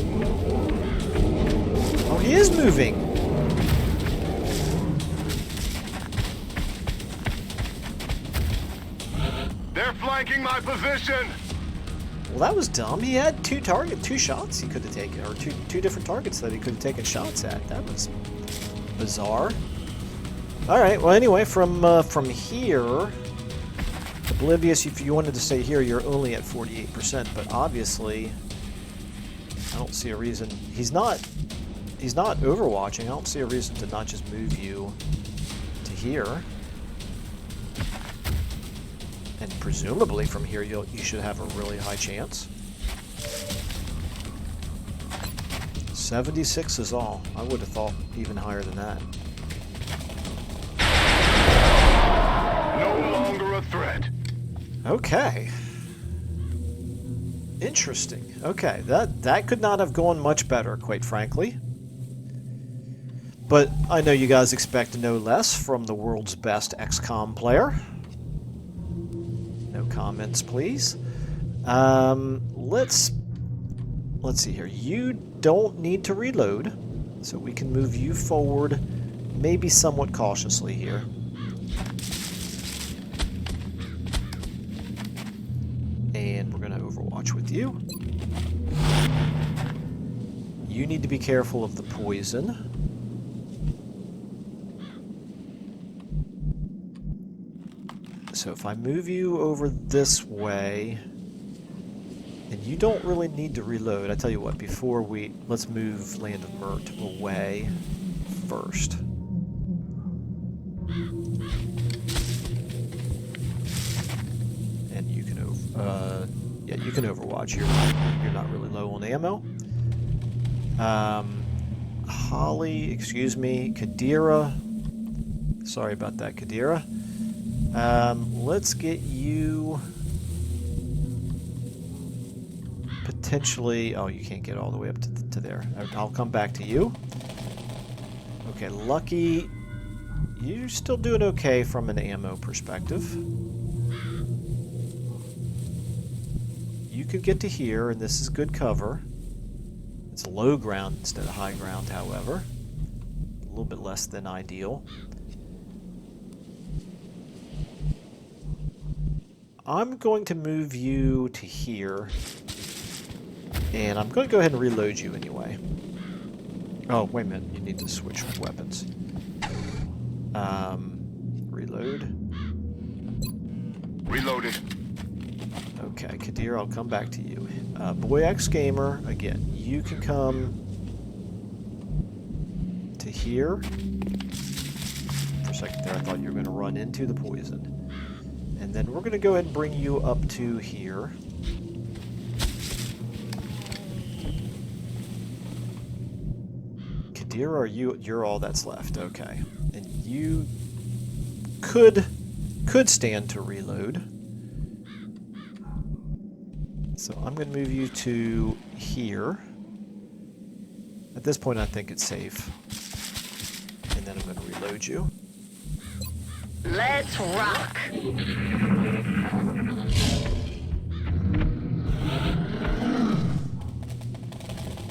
Oh, He is moving. They're flanking my position. Well, that was dumb. He had two shots he could have taken, or two different targets that he could have taken shots at. That was bizarre. All right. Well, anyway, from here, Oblivious, if you wanted to stay here, you're only at 48%. But obviously, I don't see a reason. He's not overwatching. I don't see a reason to not just move you to here. And presumably from here you should have a really high chance. 76 is all. I would have thought even higher than that. No longer a threat. Okay. Interesting. Okay, that could not have gone much better, quite frankly. But I know you guys expect no less from the world's best XCOM player. No comments, please. Let's see here. You don't need to reload, so we can move you forward, maybe somewhat cautiously here. And we're going to overwatch with you. You need to be careful of the poison. So if I move you over this way, and you don't really need to reload. I tell you what, let's move Land of Mert away first. And you can you can overwatch. You're not really low on ammo. Kadira. Sorry about that, Kadira. Let's get you potentially... Oh, you can't get all the way up to there. I'll come back to you. Okay, Lucky, you're still doing okay from an ammo perspective. You could get to here, and this is good cover. It's low ground instead of high ground, however. A little bit less than ideal. I'm going to move you to here, and I'm going to go ahead and reload you anyway. Oh, wait a minute, you need to switch weapons. Reload. Reloaded. Okay, Kadir, I'll come back to you. Boy X Gamer, again, you can come to here. For a second there, I thought you were going to run into the poison. And then we're going to go ahead and bring you up to here. Kadir, you're all that's left, okay. And you could stand to reload. So I'm going to move you to here. At this point I think it's safe. And then I'm going to reload you. Let's rock!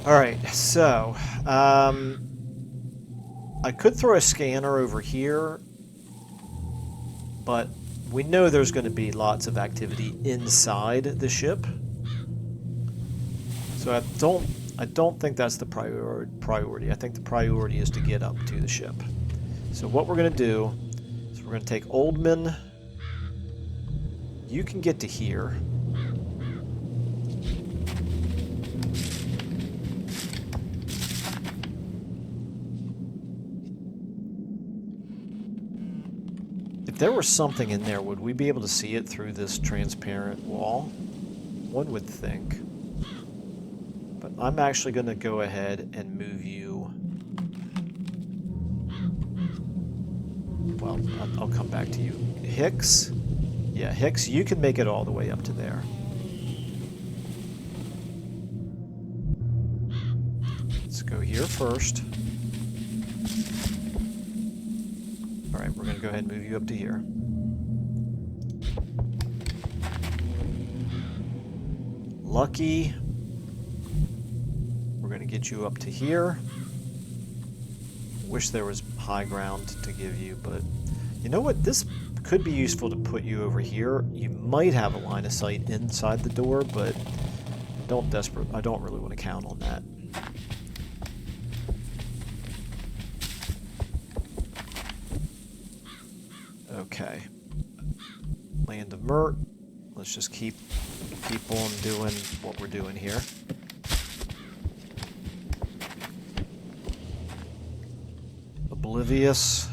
Alright, so, I could throw a scanner over here, but we know there's going to be lots of activity inside the ship. So I don't think that's the priority. I think the priority is to get up to the ship. So what we're going to do is we're going to take Oldman. You can get to here. If there was something in there, would we be able to see it through this transparent wall? One would think. But I'm actually going to go ahead and move you. Well, I'll come back to you. Hicks? Yeah, Hicks, you can make it all the way up to there. Let's go here first. Alright, we're going to go ahead and move you up to here. Lucky. We're going to get you up to here. Wish there was high ground to give you, but you know what? This could be useful to put you over here. You might have a line of sight inside the door, but I don't really want to count on that. Okay. Land of Mert. Let's just keep on doing what we're doing here. Oblivious.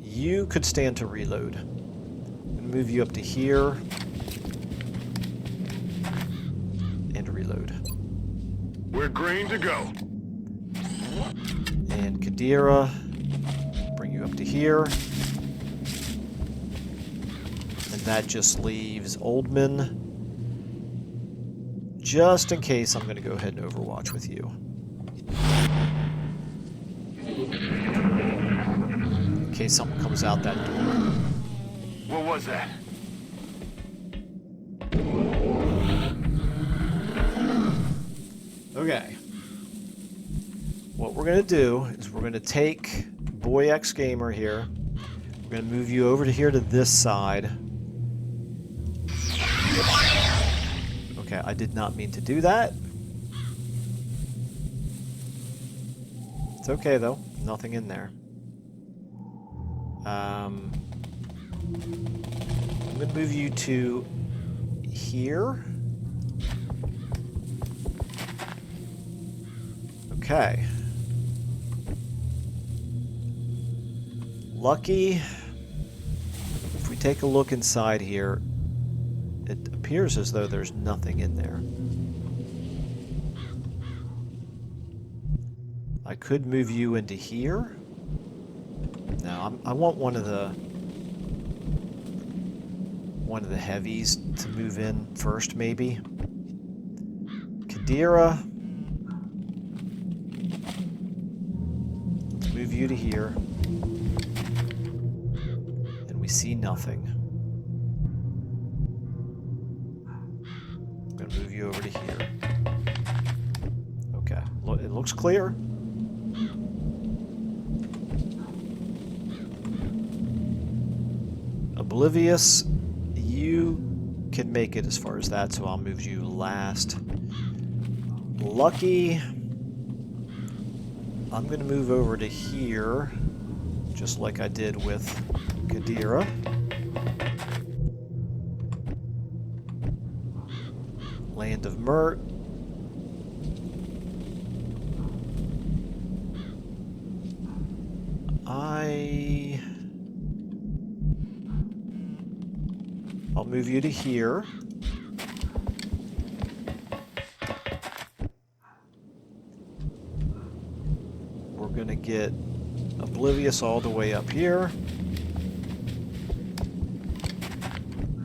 You could stand to reload. I'm going to move you up to here. And reload. We're green to go. And Kadira. Bring you up to here. And that just leaves Oldman. Just in case, I'm going to go ahead and overwatch with you. In case something comes out that door. What was that? Okay. What we're going to do is we're going to take Boy X Gamer here. We're going to move you over to here to this side. Okay, I did not mean to do that. It's okay though, nothing in there. I'm going to move you to here. Okay. Lucky. If we take a look inside here, it appears as though there's nothing in there. I could move you into here. No, I want one of the heavies to move in first, maybe. Kadira. Let's move you to here. And we see nothing. I'm going to move you over to here. Okay, it looks clear. Oblivious, you can make it as far as that, so I'll move you last. Lucky, I'm going to move over to here, just like I did with Kadira. Land of Mert. I'll move you to here. We're going to get Oblivious all the way up here.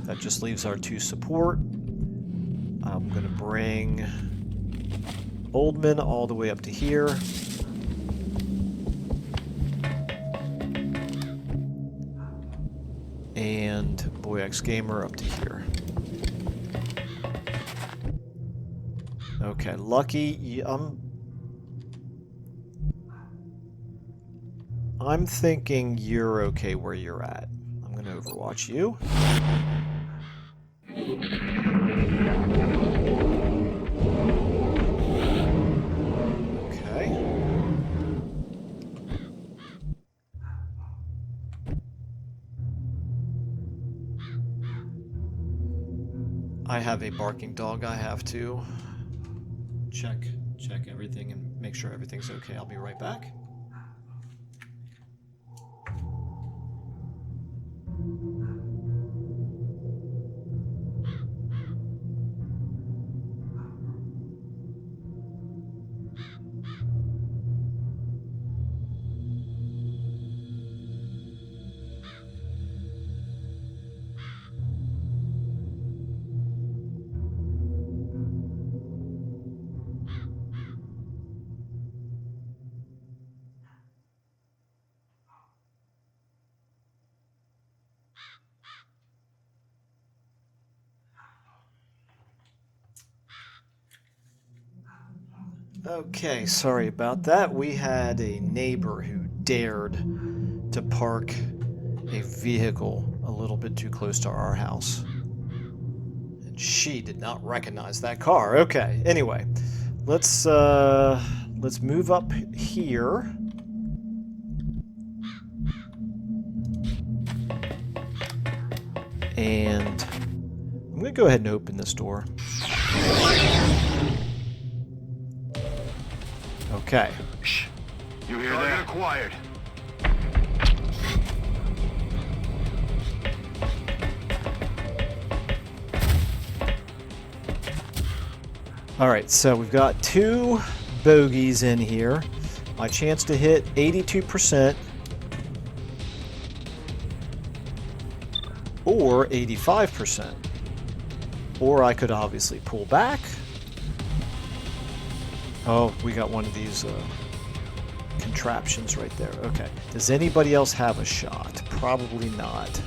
That just leaves our 2 support. I'm going to bring Oldman all the way up to here. And Boy X Gamer up to here. Okay, Lucky, I'm thinking you're okay where you're at. I'm going to overwatch you. Okay. I have a barking dog I have to check everything and make sure everything's okay. I'll be right back. Okay, sorry about that. We had a neighbor who dared to park a vehicle a little bit too close to our house. And she did not recognize that car. Okay, anyway, let's move up here. And I'm going to go ahead and open this door. Okay. Shh. You hear that? Acquired. Alright, so we've got 2 bogeys in here. My chance to hit 82%. Or 85%. Or I could obviously pull back. Oh, we got one of these contraptions right there. Okay. Does anybody else have a shot? Probably not.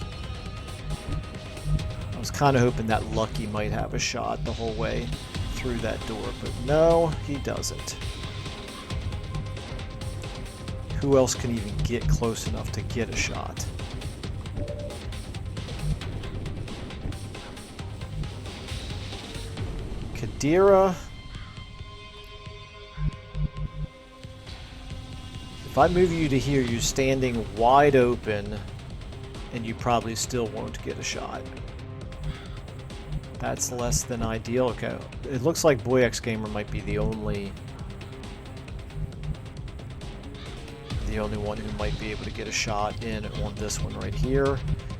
I was kind of hoping that Lucky might have a shot the whole way through that door, but no, he doesn't. Who else can even get close enough to get a shot? Kadira. If I move you to here, you're standing wide open, and you probably still won't get a shot. That's less than ideal. Okay, it looks like BoyX Gamer might be the only one who might be able to get a shot in on this one right here,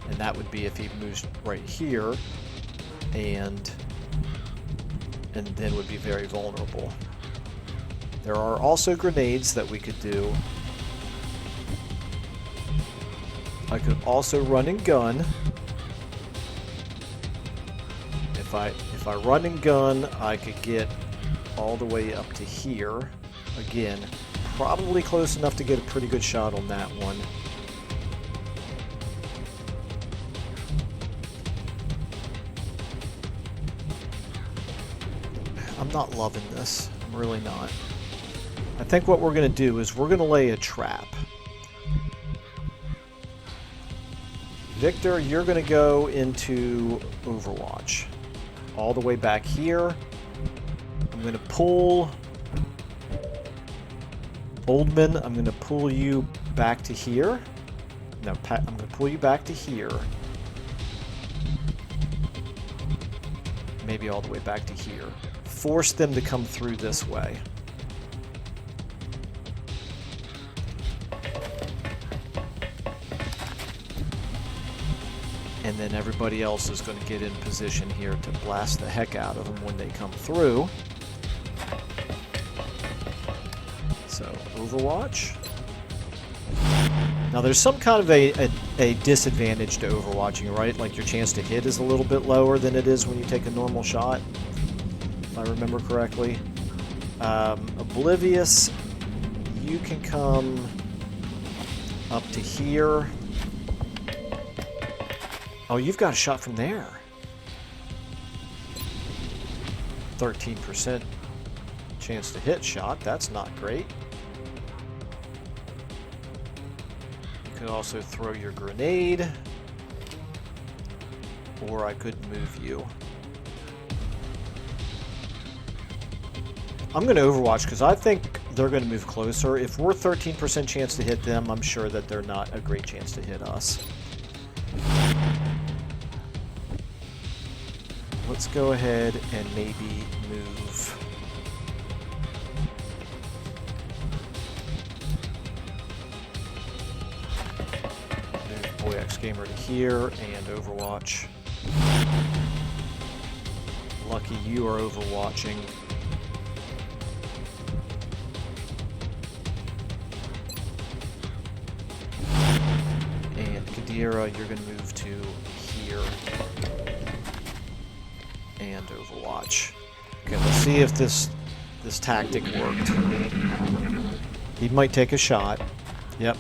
and that would be if he moves right here, and then would be very vulnerable. There are also grenades that we could do. I could also run and gun. If I run and gun, I could get all the way up to here. Again, probably close enough to get a pretty good shot on that one. I'm not loving this. I'm really not. I think what we're going to do is we're going to lay a trap. Victor, you're going to go into Overwatch. All the way back here. I'm going to pull Oldman. I'm going to pull you back to here. No, I'm going to pull you back to here. Maybe all the way back to here. Force them to come through this way. And then everybody else is going to get in position here to blast the heck out of them when they come through. So, Overwatch. Now there's some kind of a disadvantage to Overwatching, right? Like your chance to hit is a little bit lower than it is when you take a normal shot, if I remember correctly. Oblivious, you can come up to here. Oh, you've got a shot from there. 13% chance to hit shot. That's not great. You could also throw your grenade. Or I could move you. I'm going to Overwatch because I think they're going to move closer. If we're 13% chance to hit them, I'm sure that they're not a great chance to hit us. Let's go ahead and maybe move. Move BoyX Gamer to here and Overwatch. Lucky you are Overwatching. And Kadira, you're going to move to here. And Overwatch. Okay, let's see if this tactic worked. He might take a shot. Yep.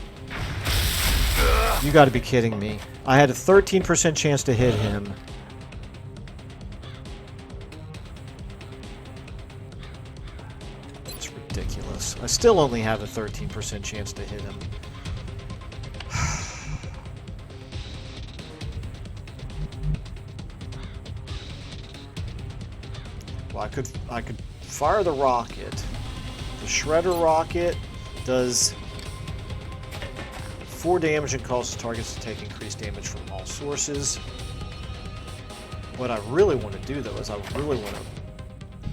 You got to be kidding me. I had a 13% chance to hit him. It's ridiculous. works. I still only have a 13% chance to hit him. Well, I could fire the rocket. The shredder rocket does 4 damage and causes targets to take increased damage from all sources. What I really want to do, though, is I really want to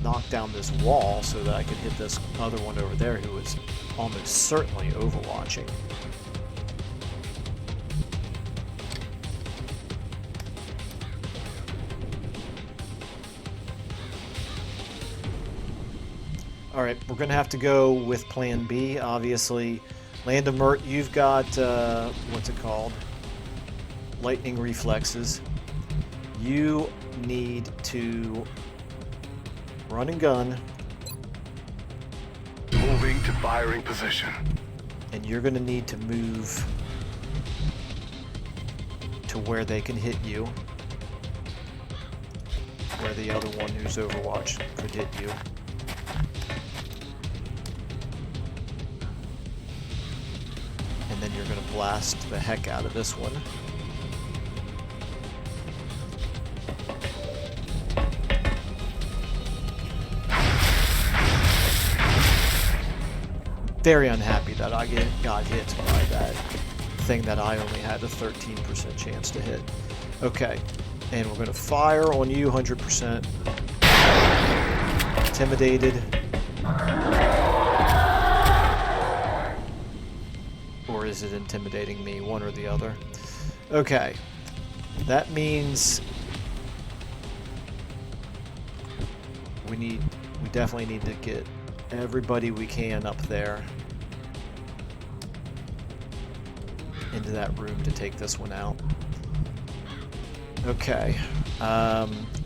knock down this wall so that I can hit this other one over there who is almost certainly overwatching. Alright, we're going to have to go with Plan B, obviously. Land of Mert, you've got, what's it called? Lightning reflexes. You need to run and gun. Moving to firing position. And you're going to need to move to where they can hit you. Where the other one who's Overwatch could hit you. And then you're going to blast the heck out of this one. Very unhappy that I got hit by that thing that I only had a 13% chance to hit. Okay, and we're going to fire on you 100%. Intimidated. Or is it intimidating me? One or the other. Okay, that means we definitely need to get everybody we can up there into that room to take this one out. Okay,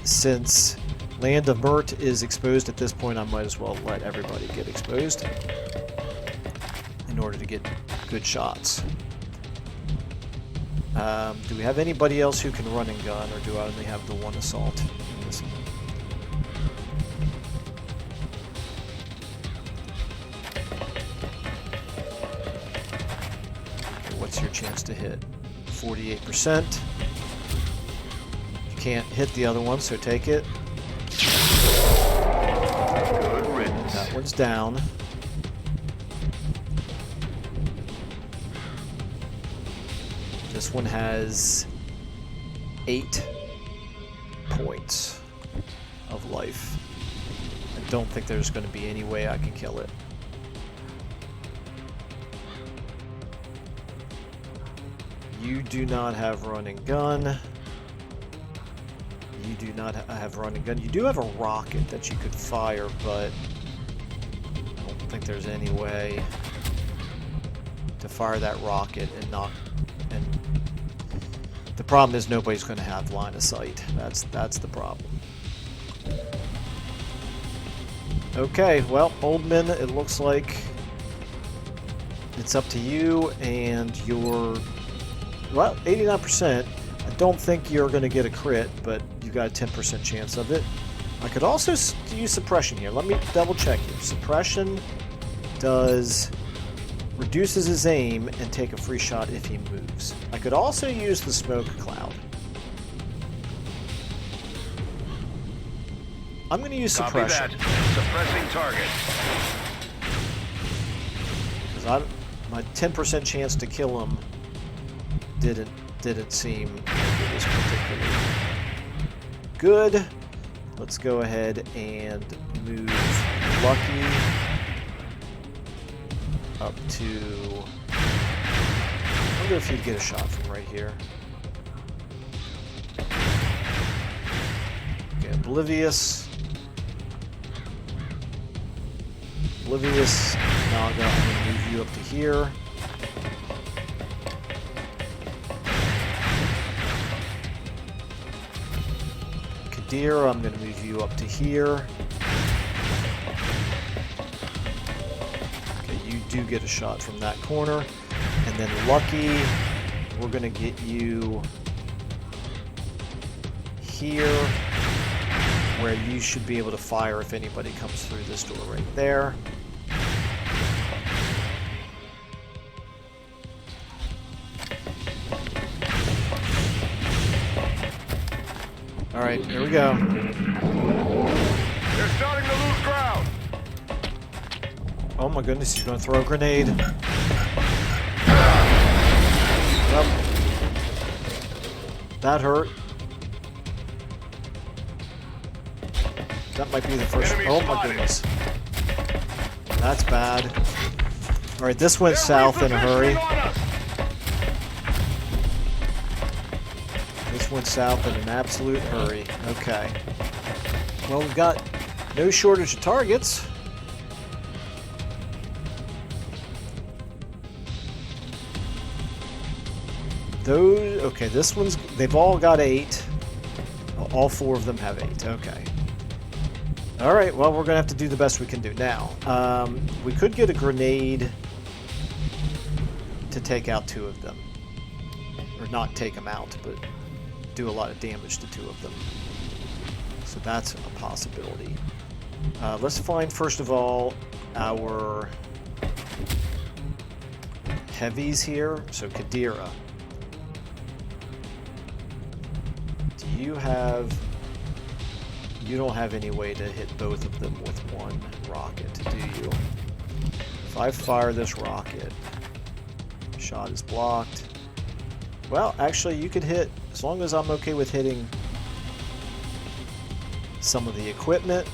since Land of Mert is exposed at this point, I might as well let everybody get exposed in order to get good shots. Do we have anybody else who can run and gun, or do I only have the one assault in this one? What's your chance to hit? 48%. You can't hit the other one, so take it. Good riddance. That one's down. This one has 8 points of life. I don't think there's going to be any way I can kill it. You do not have run and gun. You do not have run and gun. You do have a rocket that you could fire, but I don't think there's any way to fire that rocket and knock. And the problem is nobody's going to have line of sight. That's the problem. Okay, well, Oldman, it looks like it's up to you, and you're, well, 89%. I don't think you're going to get a crit, but you got a 10% chance of it. I could also use suppression here. Let me double check here. Suppression reduces his aim and take a free shot if he moves. I could also use the smoke cloud. I'm going to use suppression. Copy that. Suppressing target. Because my 10% chance to kill him didn't seem like it was particularly good. Let's go ahead and move Lucky up to... I wonder if he'd get a shot from right here. Okay, Oblivious. Naga, I'm going to move you up to here. Kadir, I'm going to move you up to here. Okay, you do get a shot from that corner. And then Lucky, we're going to get you here, where you should be able to fire if anybody comes through this door right there. Alright, here we go. They're starting to lose ground. Oh my goodness, he's gonna throw a grenade. Well, that hurt. That might be the first. Enemy Oh my spotted. goodness. That's bad. Alright, this went south in a hurry. This went south in an absolute hurry. Okay. Well, we've got no shortage of targets. Those, okay, this one's, they've all got 8. All 4 of them have 8, okay. Alright, well, we're going to have to do the best we can do now. We could get a grenade to take out 2 of them. Or not take them out, but do a lot of damage to 2 of them. So that's a possibility. Let's find, first of all, our heavies here. So Kadira. Do you have... You don't have any way to hit both of them with one rocket, do you? If I fire this rocket, shot is blocked. Well, actually, you could hit, as long as I'm okay with hitting some of the equipment,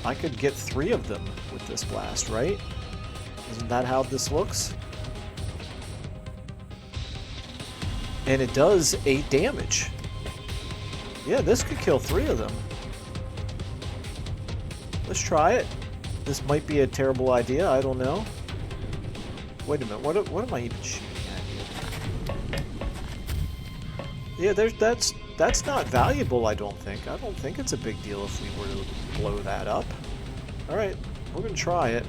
I could get 3 of them with this blast, right? Isn't that how this looks? And it does 8 damage. Yeah, this could kill 3 of them. Let's try it. This might be a terrible idea, I don't know. Wait a minute, what am I even shooting at here? Yeah, that's not valuable, I don't think. I don't think it's a big deal if we were to blow that up. Alright, we're gonna try it.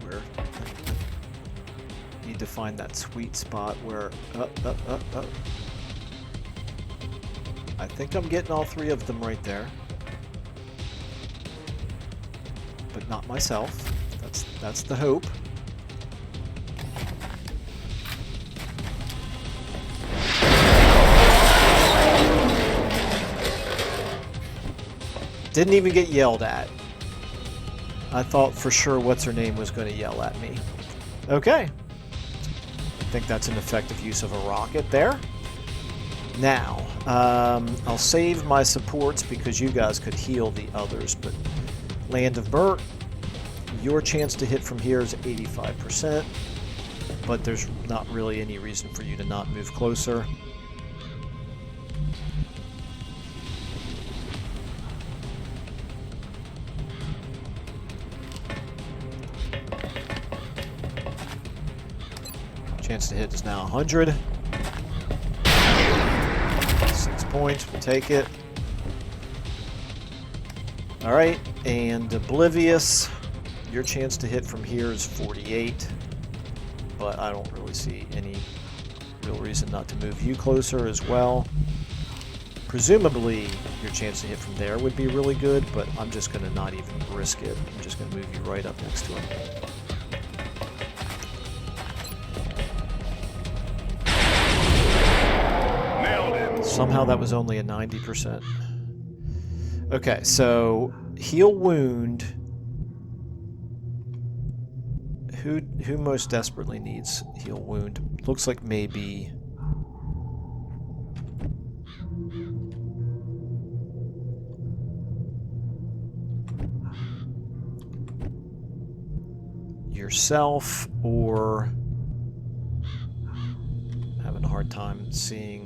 Where? Need to find that sweet spot where... I think I'm getting all 3 of them right there. But not myself. That's the hope. Didn't even get yelled at. I thought for sure what's her name was going to yell at me. Okay. I think that's an effective use of a rocket there. Now, I'll save my supports because you guys could heal the others, but Land of Burt, your chance to hit from here is 85%, but there's not really any reason for you to not move closer. Chance to hit is now 100. 6 points, we'll take it. Alright, and Oblivious, your chance to hit from here is 48, but I don't really see any real reason not to move you closer as well. Presumably, your chance to hit from there would be really good, but I'm just going to not even risk it. I'm just going to move you right up next to him. Somehow that was only a 90%. Okay, so heal wound. Who most desperately needs heal wound? Looks like maybe yourself, or having a hard time seeing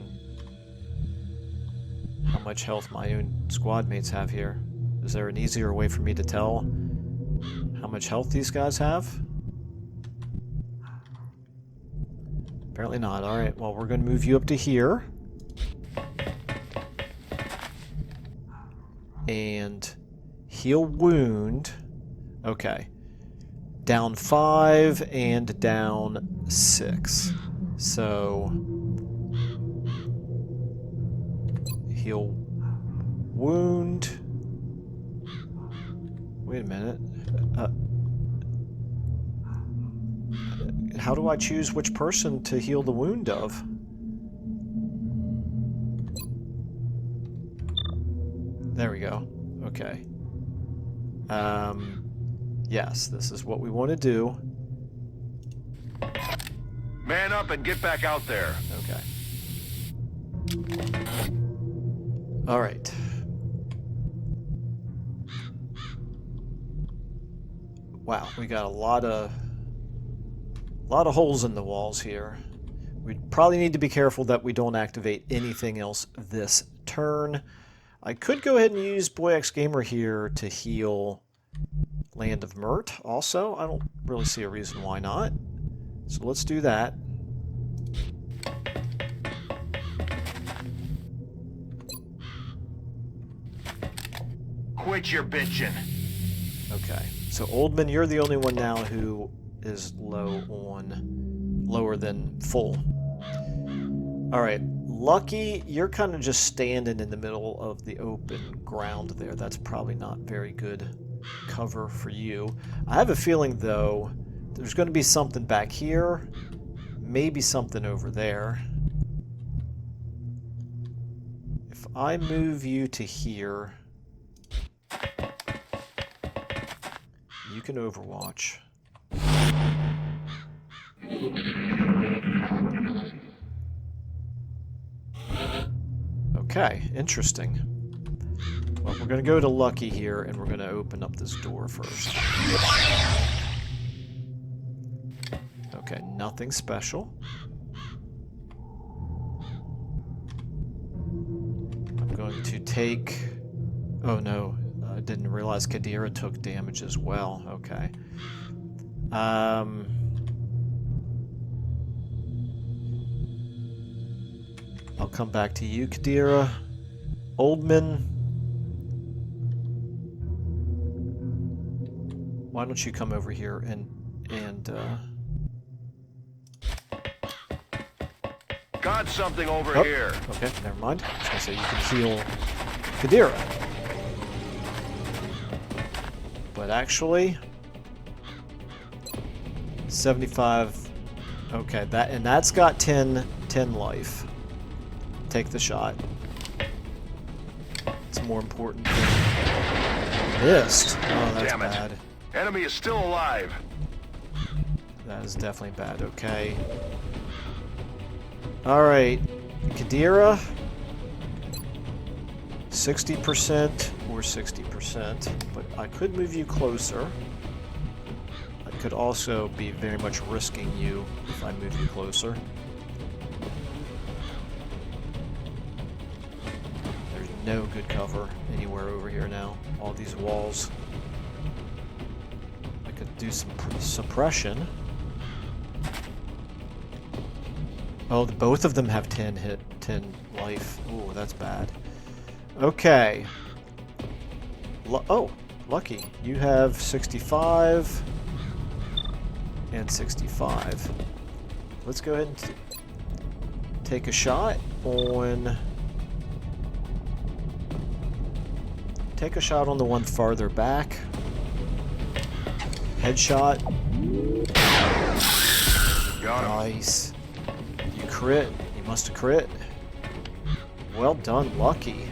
how much health my own squad mates have here. Is there an easier way for me to tell how much health these guys have? Apparently not. Alright, well, we're going to move you up to here. And heal wound. Okay. Down 5 and down 6. So... heal wound. Wait a minute. how do I choose which person to heal the wound of? There we go. Okay. Yes, this is what we want to do. Man up and get back out there. Okay. All right. Wow, we got a lot of holes in the walls here. We probably need to be careful that we don't activate anything else this turn. I could go ahead and use Boy X Gamer here to heal Land of Mert also. I don't really see a reason why not. So let's do that. Quit your bitching. Okay. So Oldman, you're the only one now who is lower than full. All right. Lucky, you're kind of just standing in the middle of the open ground there. That's probably not very good cover for you. I have a feeling, though, there's going to be something back here, maybe something over there. If I move you to here, you can overwatch. Okay, interesting. Well, we're going to go to Lucky here, and we're going to open up this door first. Okay, nothing special. I'm going to take... Oh no, I didn't realize Kadira took damage as well. Okay. I'll come back to you, Kadira. Oldman. Why don't you come over here and Got something over here. Okay, never mind. I was gonna say you can heal Kadira. But actually 75. Okay, that's got 10 life. Take the shot. It's more important than missed. Oh, that's Damn it. bad. Enemy is still alive. That is definitely bad. Okay. Alright. Kadira. 60% or 60%. But I could move you closer. I could also be very much risking you if I move you closer. There's no good cover anywhere over here now. All these walls. I could do some suppression. Oh, both of them have 10 life. Ooh, that's bad. Okay. Lucky. You have 65 and 65. Let's go ahead and take a shot on... Take a shot on the one farther back. Headshot. Got him. Nice. You crit. You must have crit. Well done, Lucky.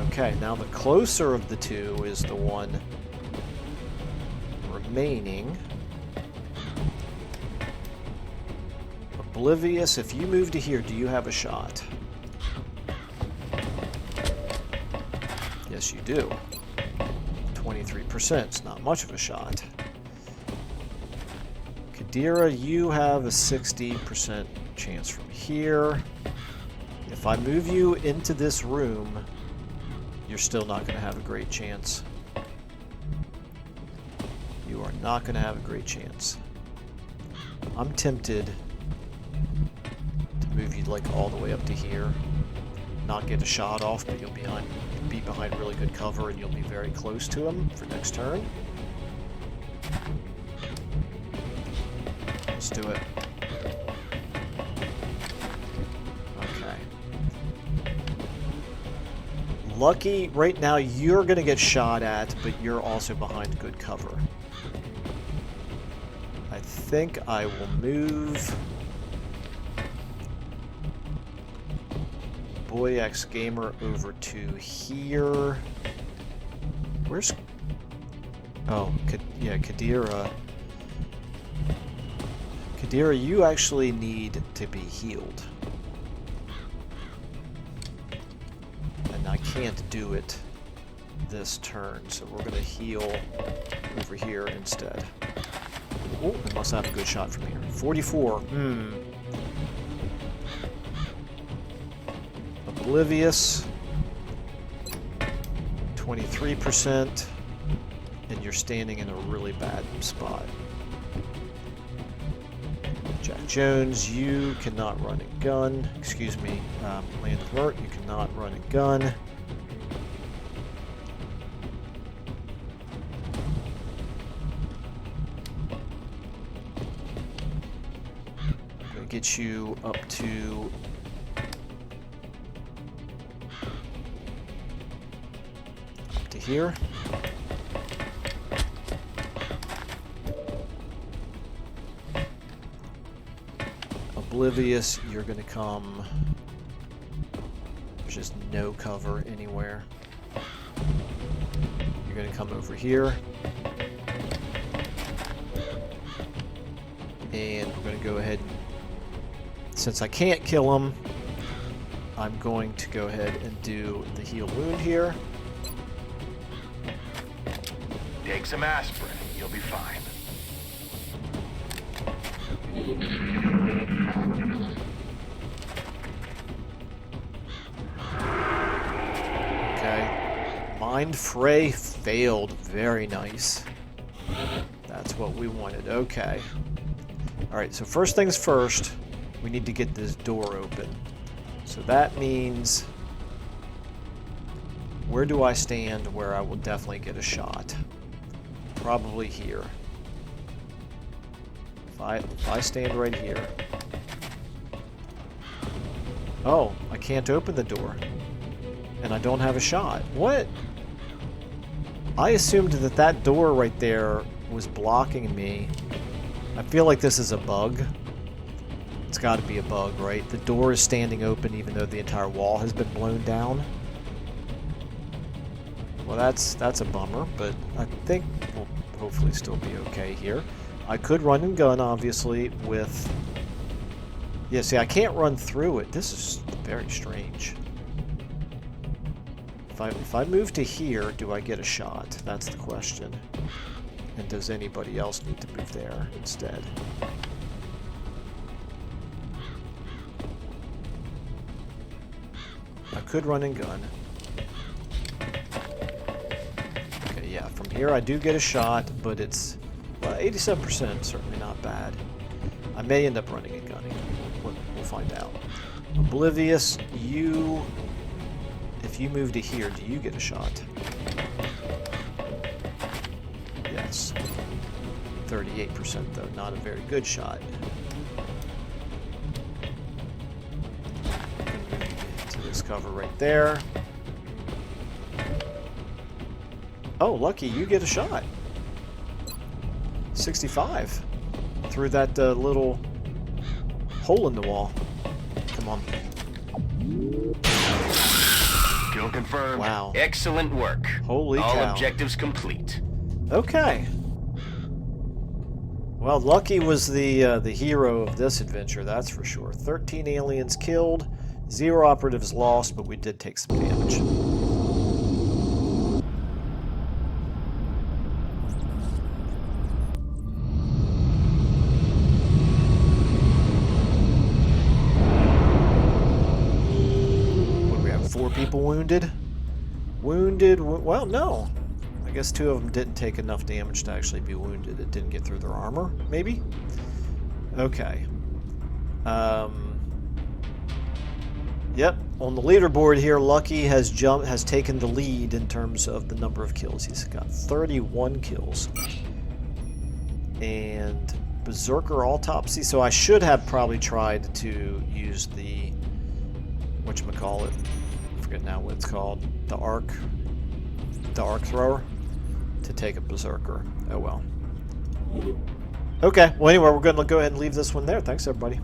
Okay, now the closer of the two is the one remaining. Oblivious, if you move to here, do you have a shot? Yes, you do. 23%. It's not much of a shot. Kadira, you have a 60% chance from here. If I move you into this room, you're still not going to have a great chance. You are not going to have a great chance. I'm tempted to move you like all the way up to here. Not get a shot off, but you'll be behind really good cover and you'll be very close to him for next turn. Let's do it. Okay. Lucky, right now you're going to get shot at, but you're also behind good cover. think I will move Boy X Gamer over to here. Where's... Oh, yeah, Kadira. Kadira, you actually need to be healed. And I can't do it this turn, so we're going to heal over here instead. Oh, I must have a good shot from here. 44. Oblivious. 23%. And you're standing in a really bad spot. Jack Jones, you cannot run and gun. Excuse me, Land Alert, you cannot run and gun. I'm going to get you up to... here. Oblivious, you're going to come... There's just no cover anywhere. You're going to come over here. And we're going to go ahead and... Since I can't kill him, I'm going to go ahead and do the heal wound here. Take some aspirin. You'll be fine. Okay. Mind Fray failed. Very nice. That's what we wanted. Okay. Alright, so first things first, we need to get this door open. So that means... Where do I stand where I will definitely get a shot? Probably here. If I stand right here. Oh, I can't open the door. And I don't have a shot. What? I assumed that that door right there was blocking me. I feel like this is a bug. It's got to be a bug, right? The door is standing open even though the entire wall has been blown down. Well, that's a bummer, but I think we'll hopefully still be okay here. I could run and gun, obviously, with... Yeah, see, I can't run through it. This is very strange. If I move to here, do I get a shot? That's the question. And does anybody else need to move there instead? I could run and gun. Yeah, from here I do get a shot, but it's, well, 87%, certainly not bad. I may end up running and gunning. We'll find out. Oblivious, you... If you move to here, do you get a shot? Yes. 38% though, not a very good shot. I'm gonna move to this cover right there. Oh, Lucky, you get a shot. 65. Through that little hole in the wall. Come on. Kill confirmed. Wow. Excellent work. Holy All cow. objectives complete. Okay. Well, Lucky was the hero of this adventure, that's for sure. 13 aliens killed, 0 operatives lost, but we did take some damage. People wounded? Well, no. I guess 2 of them didn't take enough damage to actually be wounded. It didn't get through their armor, maybe? Okay. Yep, on the leaderboard here, Lucky has taken the lead in terms of the number of kills. He's got 31 kills. And Berserker Autopsy, so I should have probably tried to use the whatchamacallit. Forget now what it's called, the arc thrower, to take a Berserker. Oh well. Okay, well anyway, we're going to go ahead and leave this one there. Thanks everybody.